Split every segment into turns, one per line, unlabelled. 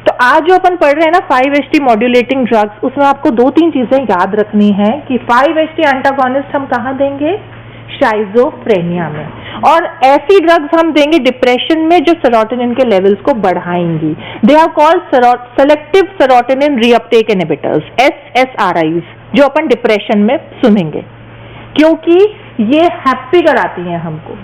तो आज जो अपन पढ़ रहे हैं ना 5-HT मॉड्यूलेटिंग ड्रग्स, उसमें आपको 2-3 चीजें याद रखनी है कि 5-HT एंटागोनिस्ट हम कहाँ देंगे? शाइजोफ्रेनिया में। और ऐसी ड्रग्स हम देंगे डिप्रेशन में जो सेरोटोनिन के लेवल्स को बढ़ाएंगी। They are called selective serotonin reuptake inhibitors, SSRIs, जो अपन डिप्रेशन में सुनेंगे, क्योंकि ये हैप्पी कराती हैं हमको।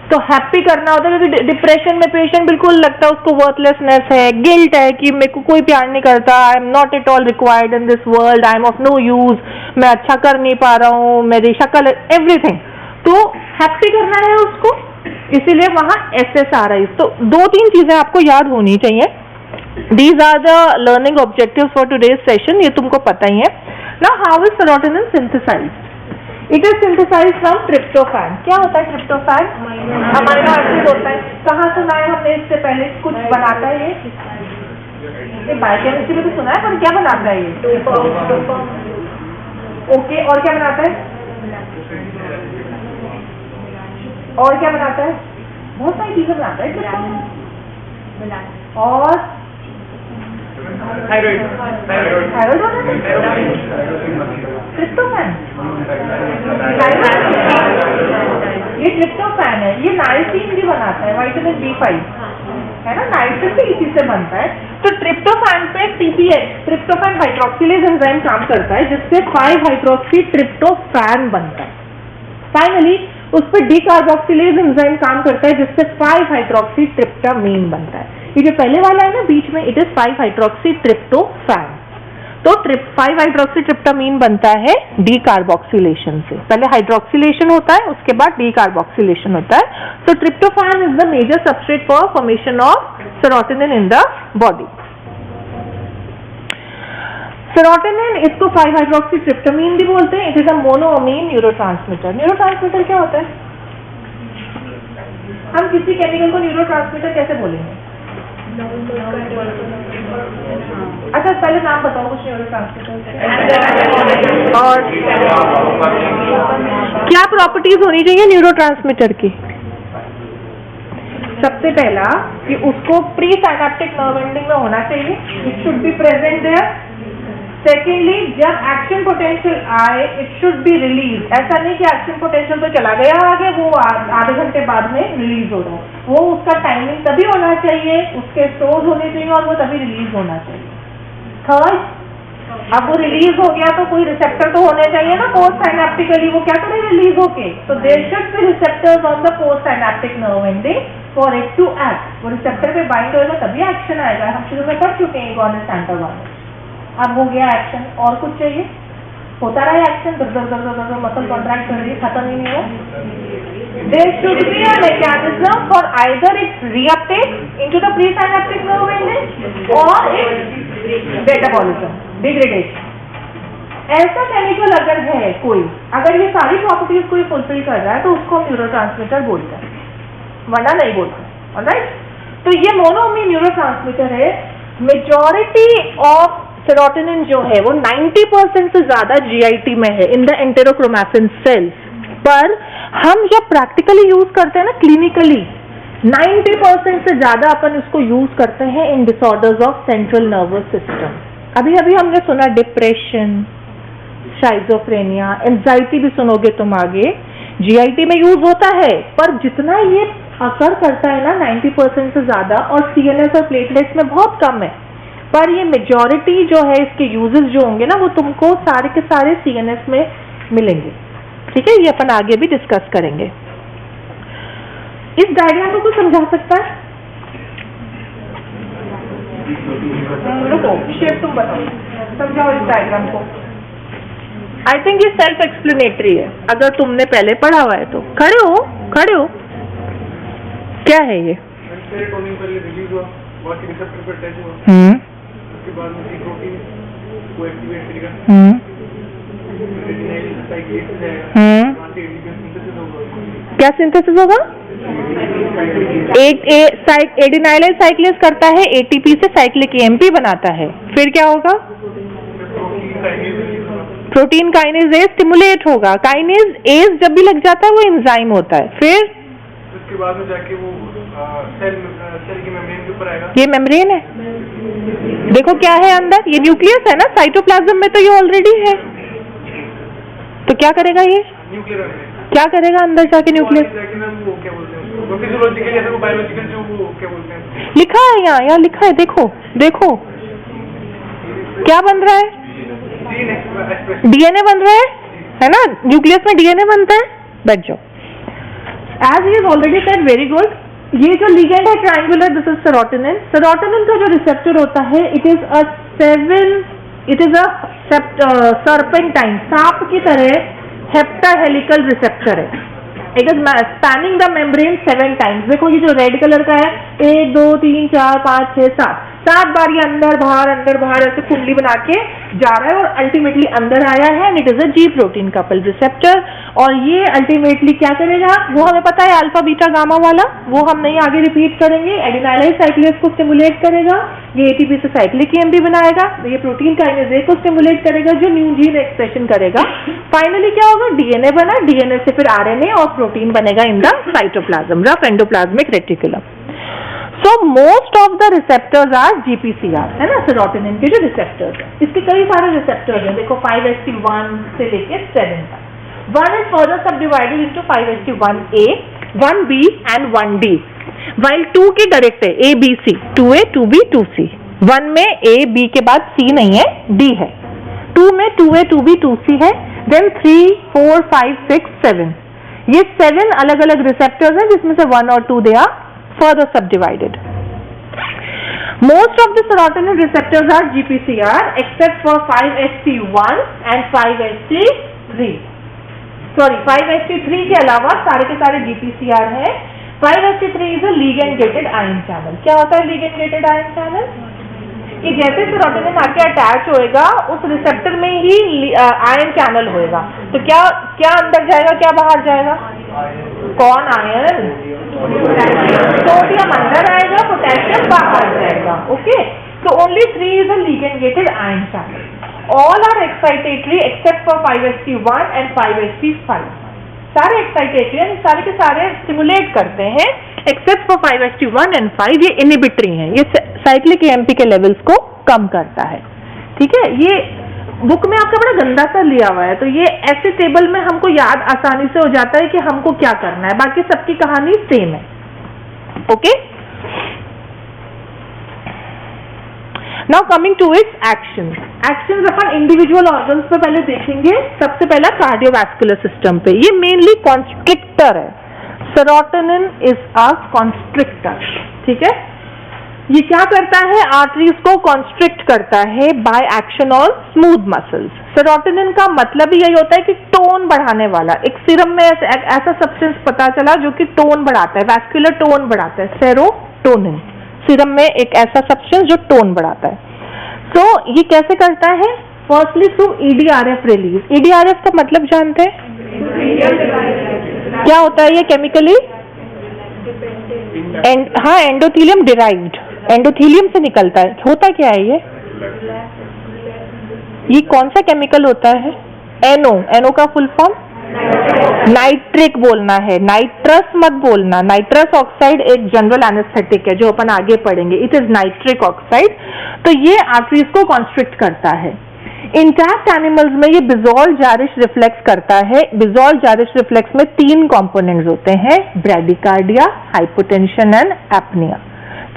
तो हैप्पी करना होता है, क्योंकि डिप्रेशन में पेशेंट बिल्कुल लगता है उसको वर्थलेसनेस है, गिल्ट है कि मेरे को कोई प्यार नहीं करता, I am not at all required in this world, I am of no use, मैं अच्छा कर नहीं पा रहा हूँ, मेरी शक्ल, एवरीथिंग। तो हैप्पी करना है उसको, इसीलिए वहां SSRIs। तो 2-3 चीजें आपको याद होनी चाहिए। These are the learning objectives for today's session, ये तुमको पता ही है ना। How is serotonin synthesized? It is synthesized from tryptophan. क्या होता है ट्रिप्टोफैन? अमीनो एसिड होता है। कहाँ सुना है हमने इससे पहले? कुछ बनाता है ये बायोकेमिस्ट्री में तो सुना है, पर क्या बनाता है ये? ओके, और क्या बनाता है? और क्या बनाता है? बहुत सारी चीजें बनाता है और थायराइड ट्रिप्टोफैन, ये ट्रिप्टोफैन है। ये नाइसिन भी बनाता है, विटामिन B5 है ना, नाइसिन भी इसी से बनता है। तो ट्रिप्टोफैन पे TPH, ट्रिप्टोफैन हाइड्रोक्सिलेज एंजाइम काम करता है, जिससे 5-हाइड्रोक्सी ट्रिप्टोफैन बनता है। फाइनली उस पर डीकार्बोक्सिलेज एंजाइम काम करता है, जिससे 5-हाइड्रोक्सी ट्रिप्टामीन बनता है। ये जो पहले वाला है ना बीच में, इट इज 5-हाइड्रोक्सी ट्रिप्टोफैन। तो 5-हाइड्रोक्सी ट्रिप्टामीन बनता है डीकार्बोक्सिलेशन से। पहले हाइड्रोक्सिलेशन होता है, उसके बाद डीकार्बोक्सिलेशन होता है। तो tryptophan is the major substrate for formation of serotonin in the body. Serotonin, इसको 5-हाइड्रोक्सी ट्रिप्टामीन भी बोलते हैं। It is a monoamine neurotransmitter. Neurotransmitter क्या होता है? हम किसी केमिकल को न्यूरोट्रांसमीटर कैसे बोलेंगे? अच्छा, पहले नाम बताओ कुछ न्यूरोट्रांसमीटर। और क्या प्रॉपर्टीज होनी चाहिए न्यूरोट्रांसमीटर की? सबसे पहला कि उसको प्री साइनेप्टिक नर्व एंडिंग में होना चाहिए, it should be present there. Secondly, जब एक्शन पोटेंशियल आए इट शुड बी रिलीज। ऐसा नहीं कि एक्शन पोटेंशियल तो चला गया आगे, वो आधे घंटे बाद में रिलीज हो रहा है। वो उसका टाइमिंग तभी होना चाहिए, उसके स्टोर्स होने चाहिए और वो तभी रिलीज होना चाहिए। थर्ड, अब वो रिलीज हो गया तो कोई रिसेप्टर तो होने चाहिए ना पोस्ट साइनेप्टिकली, वो क्या करे रिलीज होके। तो there should be receptors on the post synaptic nerve ending for it to act. वो रिसेप्टर पे बाइंड होगा तभी एक्शन आएगा। हम शुरू में कर चुके हैं एगोनिस्ट एंटागोनिस्ट। अब हो गया एक्शन, और कुछ चाहिए? होता रहा एक्शन, मसल कॉन्ट्रैक्ट कर रही, खत्म ही नहीं हो। There should be a mechanism for either its reuptake into the presynaptic nerve ending और इट्स मेटाबॉलिज्म, डिग्रेडेशन। ऐसा केमिकल अगर है कोई, अगर ये सारी प्रॉपर्टीज कोई फुलफिल कर रहा है तो उसको न्यूरोट्रांसमीटर बोलते हैं, वरना नहीं बोलते। ऑलराइट, तो ये मोनोअमीन न्यूरोट्रांसमीटर है। मेजॉरिटी ऑफ सेरोटोनिन जो है वो 90% से ज्यादा GIT में है, इन द एंटेरोक्रोमैफिन सेल्स। पर हम जब प्रैक्टिकली यूज करते हैं ना, क्लिनिकली 90% से ज्यादा अपन इसको यूज करते हैं in disorders of central nervous system. अभी अभी हमने सुना डिप्रेशन, शाइजोफ्रेनिया, एंजाइटी भी सुनोगे तुम आगे। GIT में यूज होता है, पर जितना ये असर करता है ना 90% से ज्यादा, और CNS और प्लेटलेट्स में बहुत कम है। पर ये मेजॉरिटी जो है इसके यूजेस जो होंगे ना, वो तुमको सारे के सारे CNS में मिलेंगे। ठीक है, ये अपन आगे भी डिस्कस करेंगे। इस डायग्राम को कुछ समझा सकता है? रुको, शेप तुम बताओ, समझाओ इस डायग्राम को। आई थिंक ये सेल्फ एक्सप्लेनेटरी है, अगर तुमने पहले पढ़ा हुआ है तो। खड़े हो, खड़े हो। क्या है ये? उसके बाद में प्रोटीन को एक्टिवेट करेगा, क्या सिंथेसिस होगा? एडिनाइलाइल साइक्लेज करता है, ATP से साइक्लिक AMP बनाता है। फिर क्या होगा? प्रोटीन काइनेज ए स्टिमुलेट होगा। काइनेज एज जब भी लग जाता है वो एंजाइम होता है। फिर उसके बाद में जाके वो सेल की मेम्ब्रेन के ऊपर आएगा। ये मेम्ब्रेन है, देखो क्या है अंदर, ये न्यूक्लियस है ना, साइटोप्लाज्म में तो ये ऑलरेडी है, तो क्या करेगा ये, क्या करेगा अंदर जाके न्यूक्लियस, लिखा है यहाँ लिखा है, देखो देखो क्या बन रहा है, डीएनए बन रहा है ना, न्यूक्लियस में डीएनए बनता है। बैठ जाओ। As is already said, very good. ये जो लिगेंड है triangular, this is serotonin. Serotonin का जो रिसेप्टर होता है, इट इज अ सर्पेंटाइन, सांप की तरह हेप्टाहेलिकल रिसेप्टर है। It is spanning the membrane 7 times. देखो ये जो रेड कलर का है, 1 2 3 4 5 6 7 बार ये अंदर बाहर ऐसे कुंडली बना के जा रहा है और अल्टीमेटली अंदर आया है। And it is a ji protein couple receptor. और ये अल्टीमेटली क्या करेगा, वो हमें पता है, अल्फा बीटा गामा वाला, वो हम नहीं आगे रिपीट करेंगे। एडिनाइलाइज साइक्लेज को स्टिमुलेट करेगा, ये एटीपी से साइक्लिक एएमपी बनाएगा, ये प्रोटीन काइनेज ए को स्टिमुलेट करेगा जो न्यू जीन एक्सप्रेशन करेगा। फाइनली क्या होगा, डीएनए बना, डीएनए से फिर आरएनए और प्रोटीन बनेगा in the cytoplasm, rough endoplasmic reticulum. So most of the receptors are GPCR, है ना, सेरोटोनिन के जो रिसेप्टर्स हैं। इसके कई सारे रिसेप्टर्स हैं, देखो 5HT1 से लेके 7 तक। 1 is further subdivided into 5HT1A, 1B and 1D, while 2 की डायरेक्ट है ABC, 2A, 2B, 2C। 1 में A, B के बाद C नहीं है, D है। 2 में 2A, 2B, 2C है। Then 3, 4, 5, 6, 7, ये 7 अलग अलग रिसेप्टर्स हैं जिसमें से 1 और 2 they are further subdivided. Most of the serotonin receptors are GPCR except for 5HT1 and 5HT3. Sorry, 5HT3 के अलावा सारे के सारे GPCR हैं। 5HT3 is a ligand gated ion channel. क्या होता है ligand gated ion channel? कि जैसे सेरोटोनिन आके अटैच होएगा, उस रिसेप्टर में ही आयन चैनल होएगा। तो क्या क्या अंदर जाएगा, क्या बाहर जाएगा, कौन आयन, सोडियम अंदर आएगा, पोटेशियम बाहर जाएगा। Okay, so only 3 is a ligand gated ion channel. All are excitatory except for 5HT1 and 5HT5. सारे excitatory, सारे के सारे स्टिमुलेट करते हैं एक्सेप्ट फॉर 5HT1 and 5, ये इनिबिटरी हैं, ये साइक्लिक एएमपी के लेवल्स को कम करता है। ठीक है, ये बुक में आपका बड़ा गंदा सा लिया हुआ है, तो ये ऐसे टेबल में हमको याद आसानी से हो जाता है कि हमको क्या करना है, बाकी सबकी कहानी सेम है। Okay, now coming to its action. Actions अपन इंडिविजुअल ऑर्गन्स पे पहले देखेंगे। सबसे पहला कार्डियोवैस्कुलर सिस्टम पे, ये मेनली कॉन्स्ट्रिक्टर है। Serotonin is a constrictor. ठीक है, ये क्या करता है, आर्टरीज को कॉन्स्ट्रिक्ट करता है by action on smooth muscles. Serotonin का मतलब ही यही होता है कि टोन बढ़ाने वाला। एक सीरम में ऐसा सब्सटेंस पता चला जो कि टोन बढ़ाता है, वैस्कुलर टोन बढ़ाता है, सेरोटोनिन। सीरम में एक ऐसा सब्सटेंस जो टोन बढ़ाता है। तो ये कैसे करता है, फर्स्टली थ्रू ईडीआरएफ रिलीज। ईडीआरएफ का मतलब जानते हैं क्या होता है, ये केमिकली हाँ, एंडोथेलियम डिराइव्ड, एंडोथेलियम से निकलता है। होता क्या है ये कौन सा केमिकल होता है, एनो। एनो का फुल फॉर्म नाइट्रिक बोलना है, नाइट्रस मत बोलना। नाइट्रस ऑक्साइड एक जनरल एनेस्थेटिक है जो अपन आगे पढ़ेंगे, इट इज नाइट्रिक ऑक्साइड। तो ये आर्टरीज को कॉन्स्ट्रिक्ट करता है। इंटैक्ट एनिमल्स में ये बिजोल जारिश रिफ्लेक्स करता है। बिजोल जारिश रिफ्लेक्स में 3 कंपोनेंट्स होते हैं, ब्रैडिकार्डिया, हाइपोटेंशन एंड एपनिया।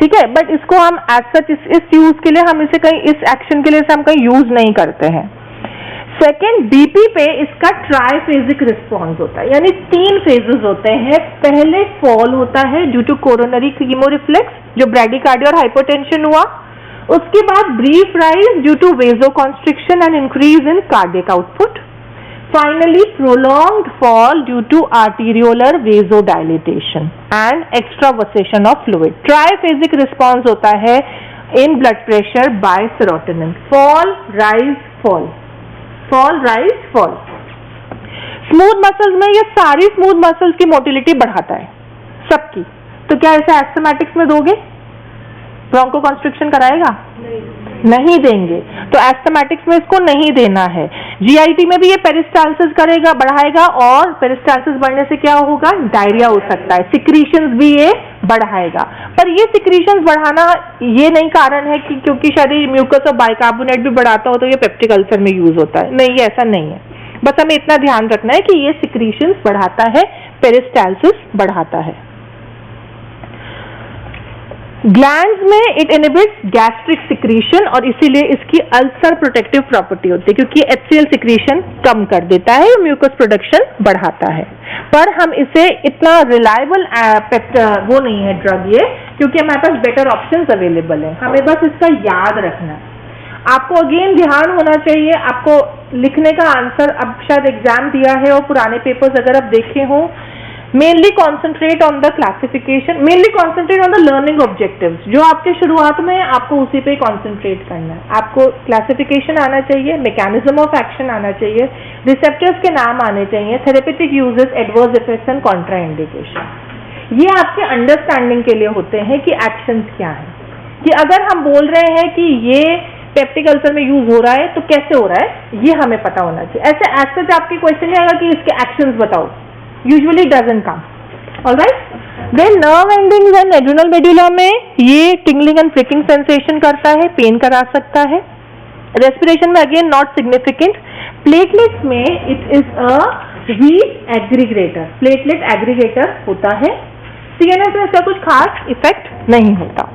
ठीक है, बट इसको हम एज सच इस यूज के लिए हम इसे कहीं, इस एक्शन के लिए हम कहीं यूज नहीं करते हैं। सेकेंड, बीपी पे इसका ट्राइफेजिक रिस्पॉन्स होता है, यानी 3 फेजेस होते हैं। पहले फॉल होता है ड्यू टू कोरोनरी कीमोरिफ्लेक्स, जो ब्रैडिकार्डिया और हाइपोटेंशन हुआ। उसके बाद brief rise due to vasoconstriction and increase in cardiac output. Finally prolonged fall due to arteriolar vasodilatation and extravasation of fluid. Triphasic response होता है in blood pressure by serotonin, fall rise fall, fall rise fall. Smooth muscles में ये सारी smooth muscles की motility बढ़ाता है सबकी। तो क्या ऐसा एस्थमेटिक्स में दोगे, ब्रोंको कॉन्स्ट्रिक्शन कराएगा? नहीं देंगे, तो एस्थमेटिक्स में इसको नहीं देना है। जीआईटी में भी ये पेरिस्टाल्सिस करेगा, बढ़ाएगा, और पेरिस्टाल्सिस बढ़ने से क्या होगा, डायरिया हो सकता है, सिक्रीशंस भी ये बढ़ाएगा। पर ये सिक्रीशंस बढ़ाना ये नहीं कारण है कि क्योंकि शायद म्यूकस और बाइकार्बोनेट भी बढ़ाता हो तो ये पेप्टिक अल्सर में यूज होता है, नहीं, ऐसा नहीं है। बस हमें इतना ध्यान रखना है कि ये सिक्रीशंस बढ़ाता है, पेरिस्टाल्सिस बढ़ाता है। ग्लैंड्स में इट इनहिबिट्स गैस्ट्रिक सिक्रीशन और इसीलिए इसकी अल्सर प्रोटेक्टिव प्रॉपर्टी होती है, क्योंकि HCl सिक्रीशन कम कर देता है, म्यूकस प्रोडक्शन बढ़ाता है। पर हम इसे इतना रिलायबल वो नहीं है ड्रग ये, क्योंकि हमारे पास बेटर ऑप्शंस अवेलेबल हैं। हमें बस इसका याद रखना है। आपको अगेन ध्यान होना चाहिए, आपको लिखने का आंसर, अब शायद एग्जाम दिया है और पुराने पेपर्स अगर आप देखे हो, mainly concentrate on the classification, mainly concentrate on the learning objectives. जो आपके शुरुआत में आपको उसी पे कॉन्सेंट्रेट करना है। आपको क्लासिफिकेशन आना चाहिए, मैकेनिज्म ऑफ एक्शन आना चाहिए, रिसेप्टर्स के नाम आने चाहिए, therapeutic uses, adverse effects and Contra indication. ये आपके अंडरस्टैंडिंग के लिए होते हैं कि एक्शंस क्या है, कि अगर हम बोल रहे हैं कि ये पेप्टिक अल्सर में यूज हो रहा है तो कैसे हो रहा है, ये हमें पता होना चाहिए। ऐसे एज सच आपके क्वेश्चन नहीं आएगा कि इसके एक्शंस बताओ, usually doesn't come. All right? Then nerve endings and adrenal medulla में ये tingling and pricking sensation करता है, पेन करा सकता है। Respiration में again not significant. Platelets में it is a weak aggregator. Platelet aggregator होता है। CNS में ऐसा कुछ खास इफेक्ट नहीं होता।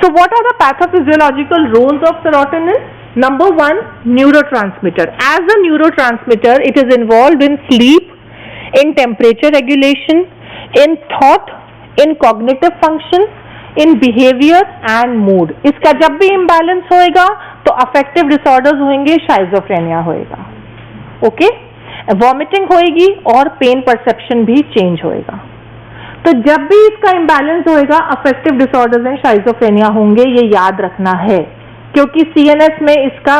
So what are the pathophysiological roles of serotonin? Number one, neurotransmitter. As a neurotransmitter, it is involved in sleep, in temperature regulation, in thought, in cognitive function, in behavior and mood. इसका जब भी imbalance होएगा तो affective disorders होंगे, schizophrenia होएगा, okay? Vomiting होएगी और pain perception भी change होएगा। तो जब भी इसका imbalance होएगा, affective disorders and schizophrenia होंगे, ये याद रखना है, क्योंकि CNS में इसका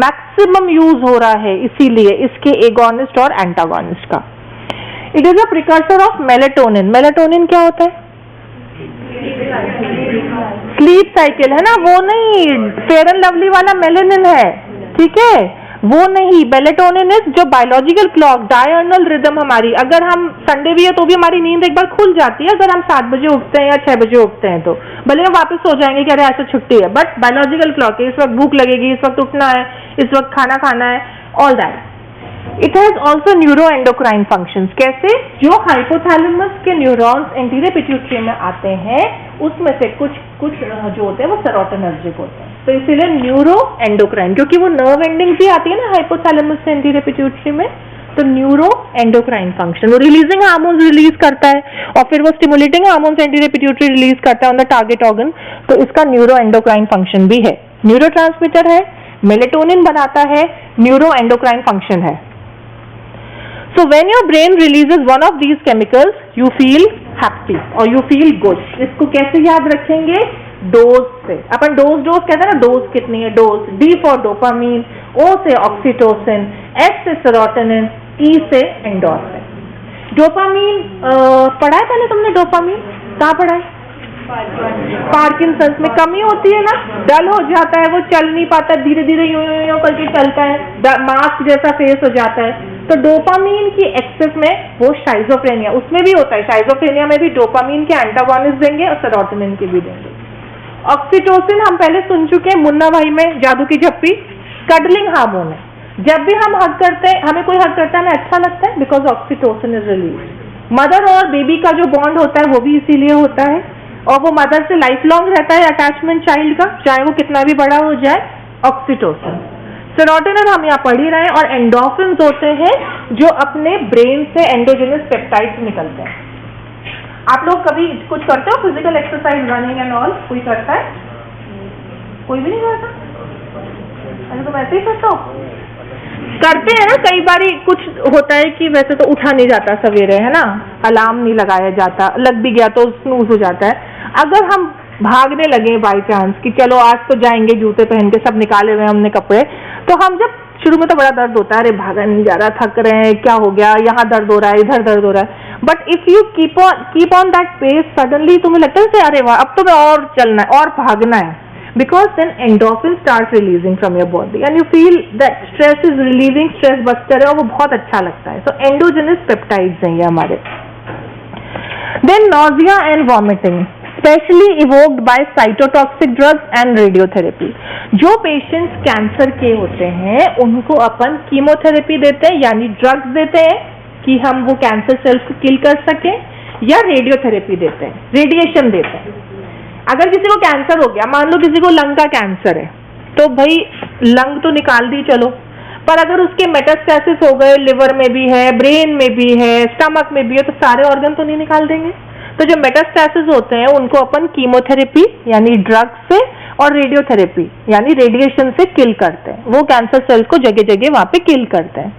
मैक्सिमम यूज हो रहा है, इसीलिए इसके एगोनिस्ट और एंटागोनिस्ट का। It is a precursor of melatonin. Melatonin क्या होता है? स्लीप साइकिल है ना, वो नहीं फेयर एंड लवली वाला मेलेनिन है, ठीक है, वो नहीं। मेलेटोनिन इज जो बायोलॉजिकल क्लॉक, डायर्नल रिदम हमारी, अगर हम संडे भी है तो भी हमारी नींद एक बार खुल जाती है, अगर हम 7 बजे उठते हैं या 6 बजे उठते हैं तो भले हम वापस सो जाएंगे कि अरे ऐसा छुट्टी है, बट बायोलॉजिकल क्लॉक है, इस वक्त भूख लगेगी, इस वक्त उठना है, इस वक्त खाना खाना है, all that. It has also neuro endocrine functions. कैसे? जो हाइपोथैलेमस के न्यूरॉन्स एंटीरियर पिट्यूटरी में आते हैं उसमें से कुछ जो होते हैं वो सेरोटोनर्जिक होते हैं, तो इसीलिए न्यूरो एंडोक्राइन, क्योंकि वो नर्व एंडिंग भी आती है ना हाइपोथैलेमस से एंटीरियर पिट्यूटरी में, तो न्यूरो एंडोक्राइन फंक्शन, वो रिलीजिंग हार्मोन्स रिलीज करता है और फिर वो stimulating hormones anterior pituitary release करता है ऑन द टारगेट ऑर्गन, तो इसका न्यूरो एंडोक्राइन फंक्शन भी है। न्यूरोट्रांसमीटर है, मेलेटोनिन बनाता है, न्यूरो एंडोक्राइन फंक्शन है। So when your brain releases one of these chemicals, you feel happy or you feel good. इसको कैसे याद रखेंगे? डोज से। अपन डोज कहते हैं ना, डोज कितनी है? Dose. D for dopamine, O से ऑक्सीटोसिन, S से सेरोटोनिन, E से एंडोर्फिन। डोपामीन पढ़ा है पहले तुमने? डोपामीन कहाँ पढ़ा है? पार्किंसंस में कमी होती है ना, डल हो जाता है, वो चल नहीं पाता, धीरे धीरे यूं करके चलता है, मास्क जैसा फेस हो जाता है। तो डोपामीन की एक्सेस में वो शाइजोफ्रेनिया, उसमें भी होता है, शाइजोफ्रेनिया में भी डोपामीन के एंटागोनिस्ट देंगे और सेरोटोनिन के भी देंगे। ऑक्सीटोसिन हम पहले सुन चुके हैं मुन्ना भाई में, जादू की झप्पी, कडलिंग हार्मोन है। जब भी हम हग करते हैं, हमें कोई हग करता है हमें अच्छा लगता है, because oxytocin is release. Mother और बेबी का जो बॉन्ड होता है वो भी इसीलिए होता है, और वो मदर से लाइफ लॉन्ग रहता है अटैचमेंट चाइल्ड का, चाहे वो कितना भी बड़ा हो जाए, ऑक्सीटोसिन। सेरोटोनिन हम यहाँ पढ़ ही रहे हैं, और एंडोर्फिन्स होते हैं जो अपने ब्रेन से एंडोजेनस पेप्टाइड्स निकलते हैं। आप लोग कभी कुछ करते हो physical exercise, running and all? कोई करता है? कोई भी नहीं करता? अरे तुम ऐसे ही करते हो? करते हैं ना, कई बार कुछ होता है कि वैसे तो उठा नहीं जाता सवेरे, है ना, अलार्म नहीं लगाया जाता, लग भी गया तो स्नूज हो जाता है। अगर हम भागने लगे बाई चांस कि चलो आज तो जाएंगे, जूते पहन के सब निकाले हुए हमने कपड़े, तो हम जब शुरू में तो बड़ा दर्द होता है, अरे भागा नहीं जा रहा, थक रहे हैं, क्या हो गया, यहाँ दर्द हो रहा है, इधर दर्द हो रहा है, but if you keep on that pace, suddenly तुम्हें लगता है अरे वाह अब तो मैं और चलना है और भागना है, because then endorphin starts releasing from your body and you feel that stress is relieving, stress buster है और वो बहुत अच्छा लगता है। So endogenous peptides हैं ये हमारे। Then nausea and vomiting, specially evoked by cytotoxic drugs and radiotherapy. जो पेशेंट्स कैंसर के होते हैं उनको अपन कीमोथेरेपी देते हैं, यानी ड्रग्स देते हैं कि हम वो कैंसर सेल्स को किल कर सकें, या रेडियोथेरेपी देते हैं, रेडिएशन देते हैं। अगर किसी को कैंसर हो गया, मान लो किसी को लंग का कैंसर है, तो भाई लंग तो निकाल दी चलो, पर अगर उसके मेटास्टेसिस हो गए, लिवर में भी है, ब्रेन में भी है, स्टमक में भी है, तो सारे ऑर्गन तो नहीं निकाल देंगे। तो जो मेटास्टेसिस होते हैं उनको अपन कीमोथेरेपी यानी ड्रग से और रेडियोथेरेपी यानी रेडिएशन से किल करते हैं। वो कैंसर सेल्स को जगह जगह वहां पे किल करते हैं।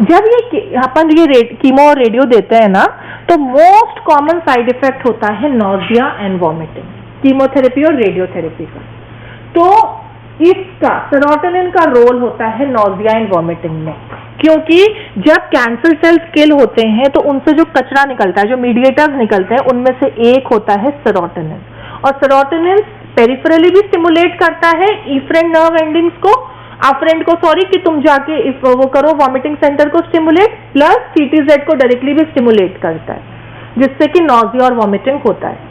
जब अपन ये कीमो और रेडियो देते हैं ना, तो मोस्ट कॉमन साइड इफेक्ट होता है नॉजिया एंड वॉमिटिंग, कीमोथेरेपी और रेडियोथेरेपी का। तो इसका सेरोटोनिन का रोल होता है नॉजिया एंड वॉमिटिंग में, क्योंकि जब कैंसर सेल्स किल होते हैं तो उनसे जो कचरा निकलता है, जो मीडिएटर्स निकलते हैं, उनमें से एक होता है सेरोटोनिन। और सेरोटोनिन पेरिफेरली भी स्टिमुलेट करता है इफरेंट नर्व एंडिंग्स को, अफरेंट को, सॉरी, कि तुम जाके वो करो वॉमिटिंग सेंटर को स्टिमुलेट, प्लस सीटीजेड को डायरेक्टली भी स्टिमुलेट करता है, जिससे कि नॉजिया और वॉमिटिंग होता है।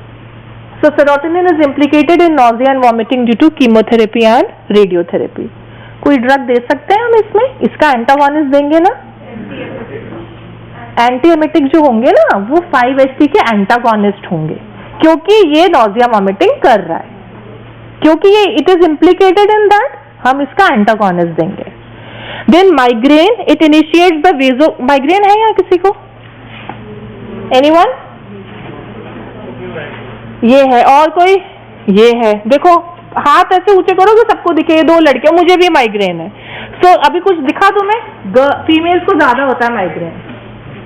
So serotonin is implicated in nausea and vomiting due to chemotherapy and radiotherapy. कोई ड्रग दे सकते हैं हम इसमें? इसका एंटागोनिस्ट देंगे ना? एंटी-एमेटिक जो होंगे ना, वो 5-HT के एंटागोनिस्ट होंगे, क्योंकि ये नाusea वॉमिटिंग कर रहा है, क्योंकि ये it is implicated in that, हम इसका एंटागोनिस्ट देंगे। Then migraine, it initiates the vaso, migraine है यहाँ किसी को? एनीवन? ये है, और कोई? ये है, देखो हाथ ऐसे ऊंचे करो तो सबको दिखे, ये 2 लड़कियां, मुझे भी माइग्रेन है। सो अभी कुछ दिखा तुम्हें? फीमेल्स को ज्यादा होता है माइग्रेन,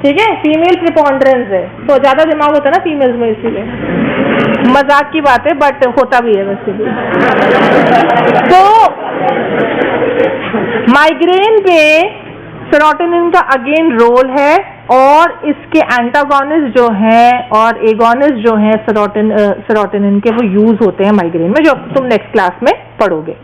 ठीक है, फीमेल प्रिपोंडरेंस है, तो ज्यादा दिमाग होता है ना फीमेल्स में, इसीलिए मजाक की बात है, बट होता भी है वैसे भी। तो माइग्रेन पे सेरोटोनिन का अगेन रोल है, और इसके एंटागोनिस्ट जो हैं और एगोनिस्ट जो हैं सेरोटोनिन के, वो यूज होते हैं माइग्रेन में, जो तुम नेक्स्ट क्लास में पढ़ोगे।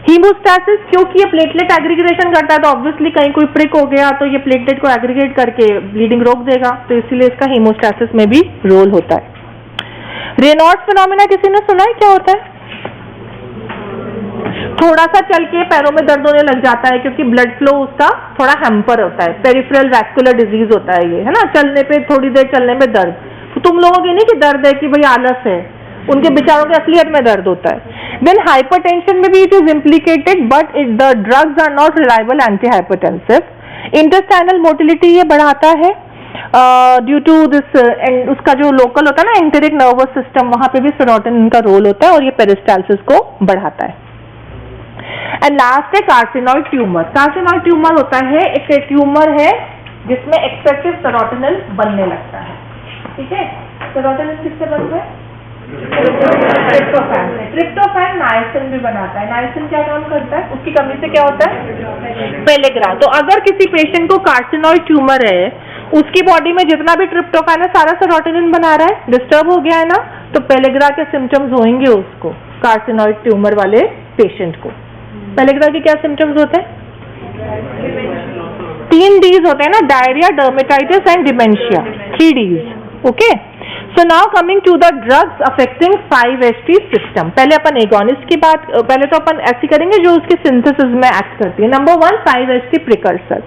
हीमोस्टैसिस, क्योंकि ये प्लेटलेट एग्रीगेशन करता है, तो ऑब्वियसली कहीं कोई प्रिक हो गया तो ये प्लेटलेट को एग्रीगेट करके ब्लीडिंग रोक देगा, तो इसीलिए इसका हीमोस्टैसिस में भी रोल होता है। रेनॉल्ड्स फिनोमेना किसी ने सुना है? क्या होता है? थोड़ा सा चल के पैरों में दर्द होने लग जाता है, क्योंकि ब्लड फ्लो उसका थोड़ा हैम्पर होता है, पेरिफेरल वैस्कुलर डिजीज होता है ये, है ना, चलने पे थोड़ी देर चलने में दर्द। तो तुम लोगों के नहीं कि दर्द है कि भाई आलस है, उनके बेचारों के असलियत में दर्द होता है। देन हाइपरटेंशन में भी it is implicated, but the drugs are not reliable anti hypertensive. Intestinal motility ये बढ़ाता है ड्यू टू दिस, उसका जो लोकल होता है ना एंटेरिक नर्वस सिस्टम, वहां पे भी सेरोटोनिन का रोल होता है, और ये पेरिस्टाल्सिस को बढ़ाता है। एंड लास्ट है कार्सिनॉइड ट्यूमर। कार्सिनॉइड ट्यूमर होता है, एक ट्यूमर है जिसमें एक्सेसिव सेरोटोनिन बनने लगता है, ठीक है। सेरोटोनिन किससे बनता है? ट्रिप्टोफैन। ट्रिप्टोफैन नायसिन भी बनाता है। नायसिन क्या काम करता है? उसकी कमी से क्या होता है? पेलेग्रा। तो अगर किसी पेशेंट को कार्सिनॉइड ट्यूमर है, उसकी बॉडी में जितना भी ट्रिप्टोफैन है सारा सेरोटोनिन बना रहा है, डिस्टर्ब हो गया है ना, तो पेलेग्रा के सिम्टम्स होंगे उसको, कार्सिनॉइड ट्यूमर वाले पेशेंट को। पेलेग्रा के क्या सिम्टम्स होते हैं? 3 Ds होते हैं ना, diarrhoea, dermatitis and dementia, 3 Ds, okay. So now coming to the drugs affecting 5-HT system. पहले अपन एगोनिस्ट की बात, पहले तो अपन ऐसी करेंगे जो उसके सिंथेसिस में एक्ट करती है। Number 1, 5-HT precursor.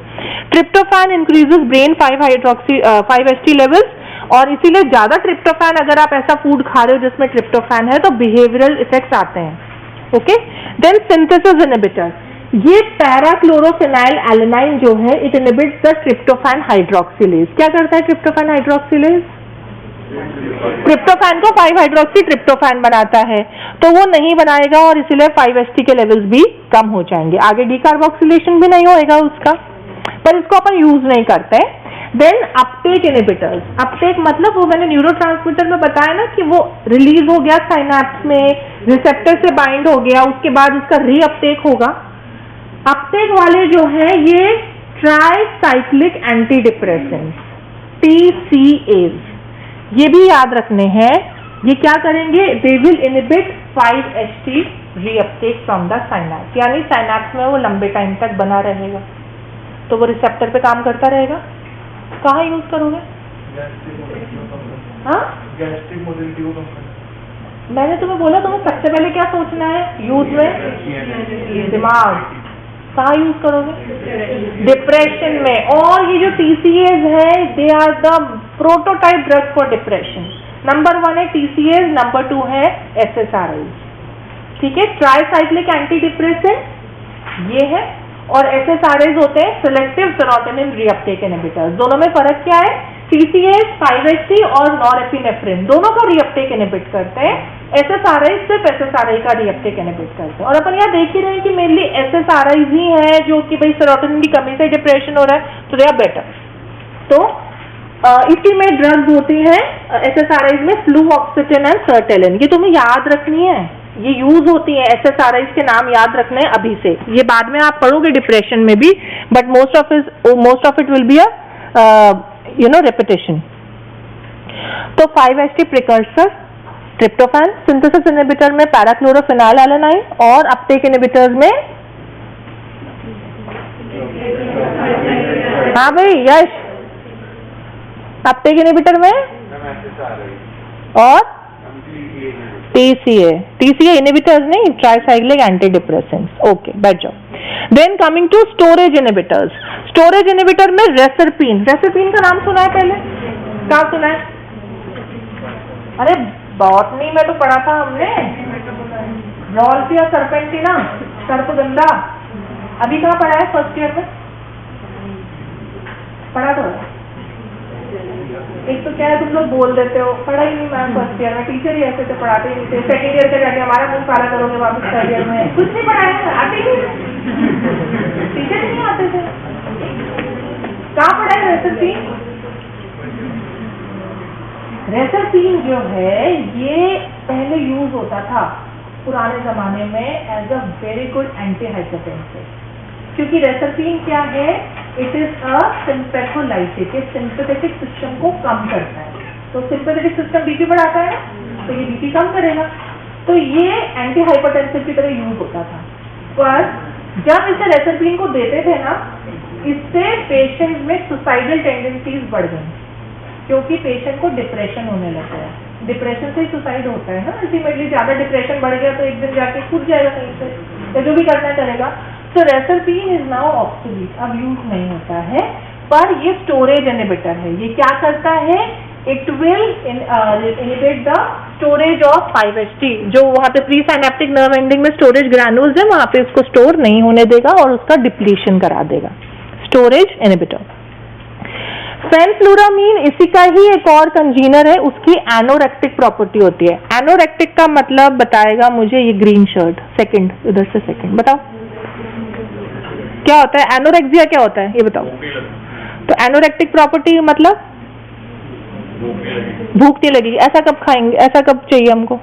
Tryptophan increases brain 5-HT levels, और इसीलिए ज्यादा ट्रिप्टोफैन, अगर आप ऐसा फूड खा रहे हो जिसमें ट्रिप्टोफैन है, तो बिहेवियरल इफेक्ट्स आते हैं, ओके। देन सिंथेसिस इनहिबिटर, ये पैराक्लोरोफिनाइल एलानाइन जो है, it inhibits the tryptophan hydroxylase. क्या करता है ट्रिप्टोफैन हाइड्रोक्सिलेज? ट्रिप्टोफैन को 5-हाइड्रोक्सी ट्रिप्टोफैन बनाता है, तो वो नहीं बनाएगा, और इसीलिए 5-HT के लेवल्स भी कम हो जाएंगे। आगे डीकार्बोक्सिलेशन भी नहीं होएगा उसका, पर इसको अपन यूज नहीं करते। Then Uptake inhibitors. अपटेक मतलब वो मैंने न्यूरोट्रांसमीटर में बताया ना कि वो रिलीज हो गया साइनैप्स में, रिसेप्टर से बाइंड हो गया, उसके बाद उसका रीअपटेक होगा। अपटेक वाले जो है ये ट्राइसाइक्लिक एंटी डिप्रेसेंट, TCAs, ये भी याद रखने हैं। ये क्या करेंगे? They will inhibit 5-HT reuptake from the synapse, यानी साइनैप्स में वो लंबे टाइम तक बना रहेगा, तो वो रिसेप्टर पे काम करता रहेगा। कहाँ यूज करोगे? हाँ,
गैस्ट्रिक मोटिलिटी को कम करना।
मैंने तुम्हें बोला तुम्हें सबसे पहले क्या सोचना है यूज में, दिमाग कहाँ यूज करोगे, डिप्रेशन में। और ये जो TCAs है they are the prototype drug for depression. Number 1 है TCAs, नंबर 2 है SSRIs, ठीक है, ट्राइसाइक्लिक एंटी डिप्रेसेंट ये है, और SSRIs होते हैं सिलेक्टिव सेरोटोनिन रीअपटेक इनहिबिटर्स। दोनों में फर्क क्या है, TCAs 5-HT और नॉरएपिनेफ्रिन दोनों का रीअपटेक इनहिबिट करते हैं, SSRIs सिर्फ SSRI का रीअपटेक इनहिबिट करते हैं। और अपन यहाँ देख ही रहे हैं कि मेनली SSRIs ही हैं जो कि भाई सेरोटोनिन की कमी से डिप्रेशन हो रहा है, तो दे आर बेटर। तो इसी में ड्रग्स होती हैं SSRIs में फ्लूऑक्सीटिन एंड सर्टेलिन, ये तुम्हें याद रखनी है, ये यूज होती है। SSRIs के नाम याद रखने हैं अभी से, ये बाद में आप पढ़ोगे डिप्रेशन में भी, but most of it will be a repetition. तो 5-HT precursor tryptophan, synthesis inhibitor में पैराक्लोरोफेनिलएलानाइन, और अपटेक इनहिबिटर्स में हाँ भाई यश, अपटेक इनहिबिटर में और TCA इनहिबिटर्स नहीं, ट्राइसाइक्लिक एंटी डिप्रेसेंट्स। ओके, बैठ जाओ। Then coming to storage inhibitors, storage inhibitor में रेसरपीन, रेसरपीन का नाम सुना है पहले, कहाँ सुना है, अरे बॉटनी में तो पढ़ा था हमने, रॉल्फिया सर्पेंटिना, सर्पगंधा, अभी कहाँ पढ़ा है, फर्स्ट ईयर में पढ़ा तो है। एक तो क्या है तुम लोग बोल देते हो, पढ़ा ही नहीं मैम फर्स्ट ईयर में, टीचर ही ऐसे तो पढ़ाते ही नहीं थे, सेकेंड ईयर से जाके हमारा मुंह काला करोगे वापस थर्ड ईयर में, कुछ नहीं पढ़ाया, आते ही नहीं, टीचर नहीं आते थे। कहाँ पढ़ा है रेसरपीन? रेसरपीन जो है ये पहले यूज होता था पुराने जमाने में as a very good anti hypertensive, क्योंकि रेसरपीन क्या है, इट इज अ सिम्पैथोलाइटिक, इस सिंपैथेटिक सिस्टम को कम करता है। तो सिंपैथेटिक सिस्टम बीपी बढ़ाता है, तो ये बीपी कम करेगा, तो ये एंटी हाइपरटेंसिव की तरह यूज होता था। पर जब इसे रेसरपीन को देते थे ना, इससे पेशेंट में सुसाइडल टेंडेंसीज बढ़ गई, क्योंकि पेशेंट को डिप्रेशन होने लग गया। डिप्रेशन से ही सुसाइड होता है ना अल्टीमेटली, ज्यादा डिप्रेशन बढ़ गया तो एक दिन जाके कूद जाएगा कहीं से, या जो भी करना करेगा। तो रेसरपीन इज नाउ ऑब्सोलीट, अब यूज नहीं होता है, पर ये स्टोरेज इनहिबिटर है। ये क्या करता है, it will inhibit the storage of 5-HT, जो वहाँ पे प्री साइनेप्टिक नर्व एंडिंग में स्टोरेज ग्रैन्यूल्स है वहाँ पे उसको स्टोर नहीं होने देगा और उसका डिप्लीशन करा देगा, स्टोरेज इनहिबिटर। फेनफ्लुरामीन इसी का ही एक और कंजीनर है, उसकी एनोरेक्टिक प्रॉपर्टी होती है। एनोरेक्टिक का मतलब बताएगा मुझे ये ग्रीन शर्ट, सेकंड इधर से सेकंड बताओ क्या होता है, एनोरेक्सिया क्या होता है ये बताओ। तो एनोरेक्टिक प्रॉपर्टी मतलब भूख नहीं लगेगी, ऐसा कब खाएंगे, ऐसा कब चाहिए हमको,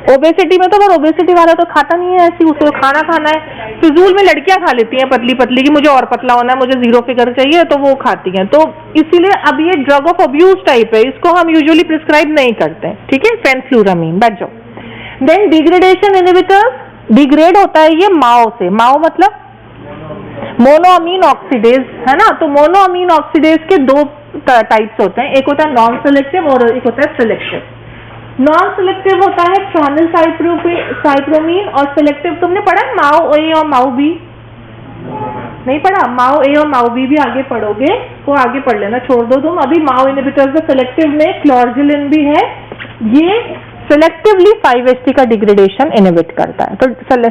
ओबेसिटी में तो, पर ओबेसिटी वाला तो खाता नहीं है ऐसी, उसको खाना खाना है। फिजूल में लड़कियां खा लेती हैं पतली पतली की, मुझे और पतला होना है, मुझे 0 फिगर चाहिए, तो वो खाती हैं। तो इसीलिए अब ये ड्रग ऑफ अब्यूज टाइप है, इसको हम यूजुअली प्रिस्क्राइब नहीं करते हैं, ठीक है, फेनफ्लुरामीन, बैठ जाओ। देन डिग्रेडेशन इनहिबिटर्स, डिग्रेड होता है ये माओ से, माओ मतलब मोनोअमीन ऑक्सीडेज है ना। तो मोनोअमीन ऑक्सीडेज के 2 टाइप्स होते हैं, एक होता है नॉन सेलेक्टिव और एक होता है सिलेक्टिव। नॉन सिलेक्टिव होता है प्रोनिल साइप्रोमीन, और सिलेक्टिव तुमने पढ़ा है माओ ए और माओ बी, नहीं पढ़ा, माओ ए और माओ बी भी आगे पढ़ोगे, वो आगे पढ़ लेना, छोड़ दो तुम अभी। माओ इनहिबिटर्स में सिलेक्टिव में क्लोर्जिलिन भी है, ये सिलेक्टिवली 5-HT का डिग्रेडेशन इनहिबिट करता है, तो